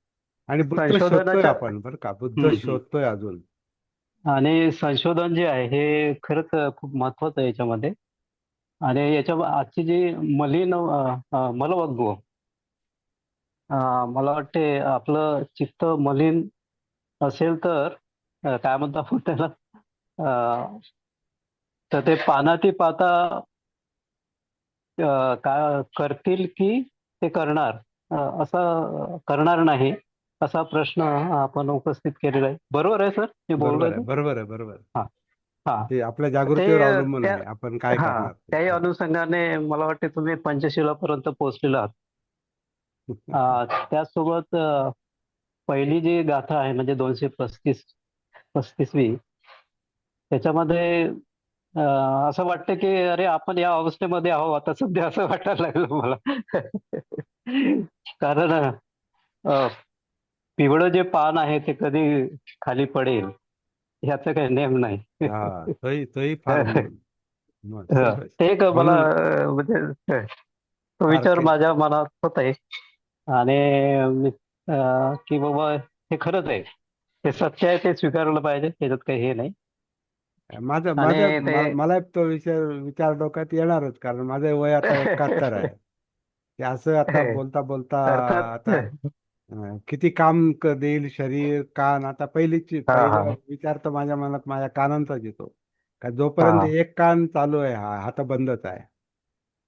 आणि बुद्ध शोधतोय संशोधनाच्या आपण, बरं का, बुद्ध हम्म, हम्म. शोधतोय अजून. आणि संशोधन जे आहे हे खरंच खूप महत्वाचं आहे याच्यामध्ये. आणि याच्या आजची जी मलबद्धता, मला वाटते आपलं चित्त मलिन असेल तर काय म्हणतो आपण त्याला, अं, तर ते पानाती पाता काय करतील की ते करणार, असं करणार नाही, असा प्रश्न आपण उपस्थित केलेला आहे. बरोबर आहे सर मी बोललोय बरोबर आहे, ते? बरोबर आहे, बरोबर आहे. हा हा ते आपल्या ते जागृतीवर अवलंबून त्या आहे, आपण काय हा करणार ते. त्याही हो. अनुषंगाने मला वाटते तुम्ही पंचशिलापर्यंत पोहोचलेला आहात. त्याचसोबत पहिली जी गाथा आहे म्हणजे 235वी, त्याच्यामध्ये असं वाटतं की अरे आपण या अवस्थेमध्ये आहो आता सध्या, असं वाटायला लागलं मला. कारण पिवळं जे पान आहे ते कधी खाली पडेल याचा काही नेम नाही. हा, तोही फार ते एक मला म्हणून म्हणजे तो फार विचार माझ्या मनात होत आहे. आणि मी की बाबा हे खरंच आहे, ते सत्य आहे, ते स्वीकारलं पाहिजे, त्याच्यात काही हे नाही. माझं आणि माझं ते मला तो विचार डोक्यात येणारच, कारण माझं वय आता 71 आहे. ते असं आता बोलता बोलता अर्थात. आता किती काम देईल शरीर, कान. आता हा हा पहिला विचार तर माझ्या मनात माझ्या कानांचाच येतो, का जोपर्यंत हा. एक कान चालू आहे, हा तर बंदच आहे.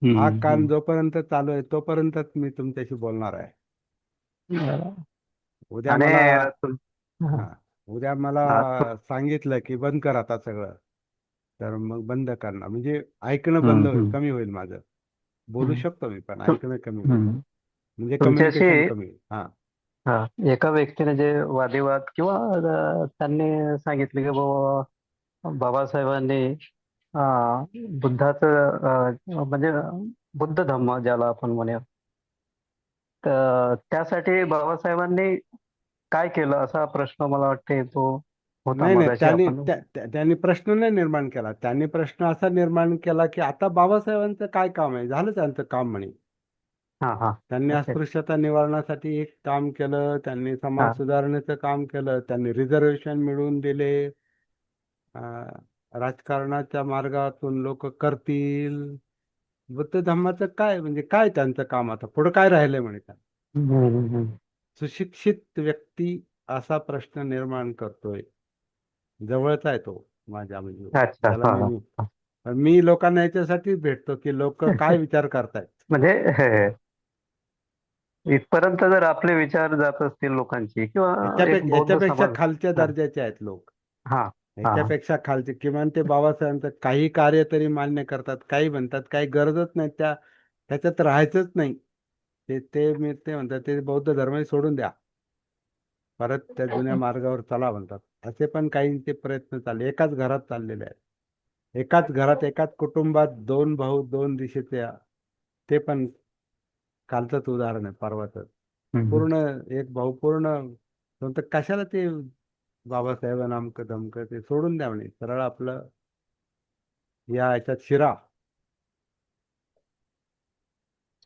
हा कान हम्म. जोपर्यंत चालू आहे तोपर्यंतच मी तुमच्याशी बोलणार आहे. हम्म. उद्या आणि मला तुम- हा उद्या मला हा, सांगितलं की बंद कर आता सगळं, तर मग बंद करणार, म्हणजे ऐकणं बंद होईल, हम्म. कमी होईल माझं. बोलू हम्म. शकतो मी, पण तुम- ऐकणं कमी होईल. हम्म. म्हणजे तुमच्याशी कम्युनिकेशन कमी होईल. हा. हा, एका व्यक्तीने जे वादिवाद किंवा त्यांनी सांगितले की बाबा बाबासाहेबांनी बुद्धाचं म्हणजे बुद्ध धम्म ज्याला आपण म्हणूया, तर त्यासाठी बाबासाहेबांनी काय केलं असा प्रश्न मला वाटते तो होता नाही नाही, मगाशी आपण. त्यांनी प्रश्न नाही निर्माण केला. त्यांनी प्रश्न असा निर्माण केला की आता बाबासाहेबांचं काय काम आहे, झालं त्यांचं काम म्हणे. हा हा. त्यांनी ओके. अस्पृश्यता निवारणासाठी एक काम केलं, त्यांनी समाज हा. सुधारणेचं काम केलं, त्यांनी रिझर्वेशन मिळवून दिले. अं, राजकारणाच्या मार्गातून लोक करतील. बुद्ध धम्माचं काय, म्हणजे काय त्यांचं काम, आता पुढं काय राहिलंय म्हणे का. हम्म. हम्म. सुशिक्षित व्यक्ती असा प्रश्न निर्माण करतोय, जवळचा आहे तो माझ्या, म्हणजे अच्छा. ज्याला हा मी हा. मी मी लोकांना याच्यासाठीच भेटतो की लोक काय विचार करतायत. म्हणजे इथपर्यंत जर आपले विचार जात असतील लोकांची किंवा एक बौद्ध याच्यापेक्षा समाज. खालच्या हा दर्जाचे आहेत लोक. हा हा. याच्यापेक्षा खालचे, किमान ते बाबासाहेबांचं काही कार्य तरी मान्य करतात, काही म्हणतात, काही गरजच नाही त्याच्यात राहायचंच नाही. ते म्हणतात ते बौद्ध धर्म सोडून द्या, परत त्या जुन्या मार्गावर चला म्हणतात. असे पण काहींचे प्रयत्न चालले, एकाच घरात चाललेले आहेत. एकाच घरात, एकाच कुटुंबात दोन भाऊ दोन दिशेचे. ते पण कालचंच उदाहरण आहे, परवाचं. हम्म. पूर्ण एक भाऊ पूर्ण म्हणतो, कशाला ते बाबासाहेब नामक धमक, ते सोडून द्या म्हणे, सरळ आपलं या याच्यात शिरा.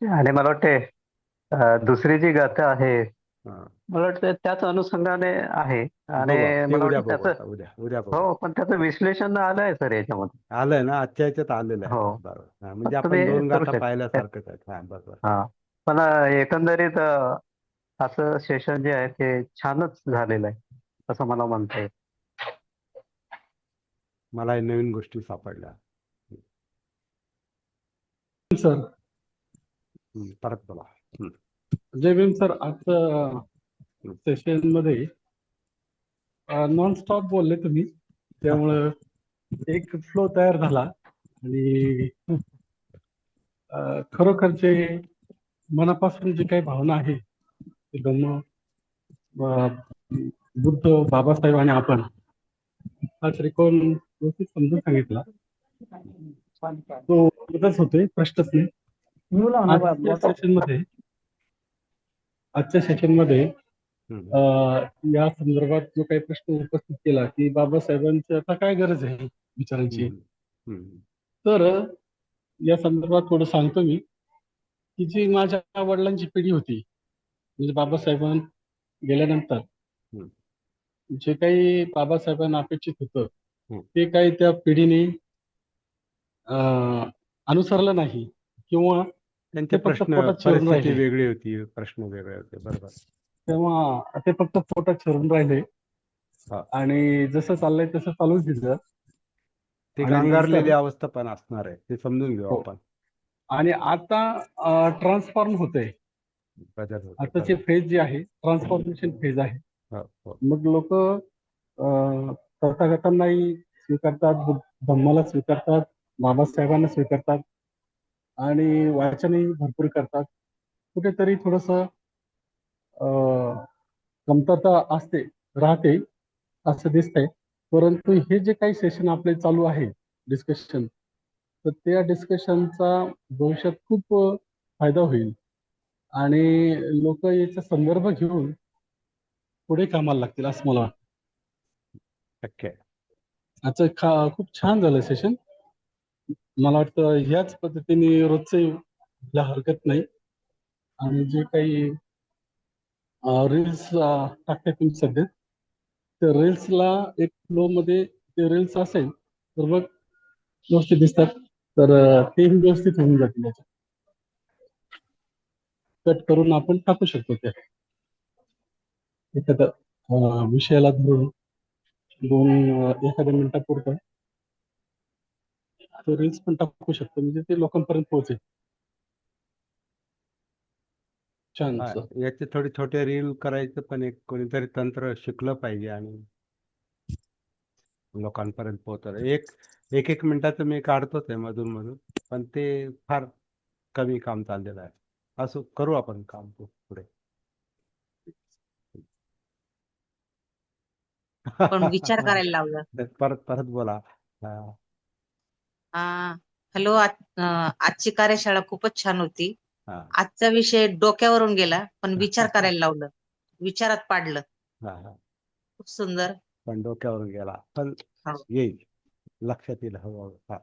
आणि मला वाटते दुसरी जी गाथा आहे, हा. मला वाटतं त्याच अनुषंगाने आहे. आणि बघू ते मला उद्या वाटतं बघू, त्याचं, आता उद्या बघू. हो, पण त्याचं विश्लेषण आलंय सर याच्यामध्ये. आलंय ना, आजच्या याच्यात आलेलं आहे. हो, बरोबर. हा, म्हणजे आपण तुम्ही दोन करू गाथा शकता. पाहिल्यासारखंच आहेत. हा, बरोबर. हा, पण एकंदरीत असं सेशन जे आहे ते छानच झालेलं आहे असं मला म्हणता येईल. मला हे नवीन गोष्टी सापडल्या. सर, परत बोला. जय भीम सर. आजचं हम्म. सेशन मध्ये नॉन स्टॉप बोलले तुम्ही, त्यामुळं एक फ्लो तयार झाला. आणि खरोखरचे मनापासून जी काही भावना आहे ते धम्म, बुद्ध, बाबासाहेब आणि आपण हा त्रिकोण व्यवस्थित समजून सांगितला. तो मदत होतोय, प्रश्नच नाही. आजच्या सेशन मध्ये हम्म. या संदर्भात जो काही प्रश्न उपस्थित केला की बाबासाहेबांची आता काय गरज आहे विचारांची, हम्म. हम्म. तर या संदर्भात थोडं सांगतो मी की जी माझ्या वडिलांची पिढी होती, म्हणजे बाबासाहेबां गेल्यानंतर हम्म. जे काही बाबासाहेबांना अपेक्षित होतं हम्म. ते काही त्या पिढीने अनुसरलं नाही, किंवा त्यांचे ते फक्त प्रश्न, पोटात शिरून परिस्थिती राहिले. वेगळी होती, प्रश्न वेगळे होते. बरोबर. तेव्हा ते फक्त पोटात शिरून राहिले हा. आणि जसं चाललंय तसं चालूच दिलं. ती आणि गांगारलेली नंतर अवस्था पण असणार आहे, ते समजून घेऊ हो, आपण. आणि आता ट्रान्सफॉर्म होतंय. बदल होते. आताची बरोबर. फेज जी आहे ट्रान्सफॉर्मेशन फेज आहे. हो हो. मग लोक तथागतांनाही स्वीकारतात, धम्माला स्वीकारतात, बाबासाहेबांना स्वीकारतात आणि वाचनही भरपूर करतात. कुठेतरी थोडस कमतरता असते, राहते असं दिसतंय. परंतु हे जे काही सेशन आपले चालू आहे डिस्कशन, तर त्या डिस्कशनचा भविष्यात खूप फायदा होईल आणि लोक याचा संदर्भ घेऊन पुढे कामाला लागतील असं मला वाटतं. शक्य आहे. आजचं खूप छान झालं सेशन. मला वाटतं ह्याच पद्धतीने रोजचं हरकत नाही. आणि जे काही रील्स टाकताय तुम्ही सध्या, तर रील्सला एक फ्लो मध्ये ते रील्स असेल तर मग व्यवस्थित दिसतात, तर तेही व्यवस्थित होऊन जातील याच्यात. कट करून आपण टाकू शकतो ते एखाद्या विषयाला धरून एखाद्या मिनिटापुरतं तो रील्स पण टाकू शकतो, म्हणजे ते लोकांपर्यंत पोहोचेल. छान हा, सर. याचे थोडे छोटे रील करायचं पण एक कोणीतरी तंत्र शिकलं पाहिजे आणि लोकांपर्यंत पोहोचवलं. एक एक एक मिनिटाचं मी काढतोच आहे मधून मधून, पण ते फार कमी काम चाललेलं आहे. असं करू आपण काम पुढे. पण विचार करायला लावलं. परत परत बोला. हा, हॅलो, आजची कार्यशाळा खूपच छान होती. हा, आजचा विषय डोक्यावरून गेला, पण विचार करायला लावलं, विचारात पाडलं. हा, हा. खूप सुंदर. पण डोक्यावरून गेला, पण हो. येईल, लक्षात येईल हळूहळू. हा.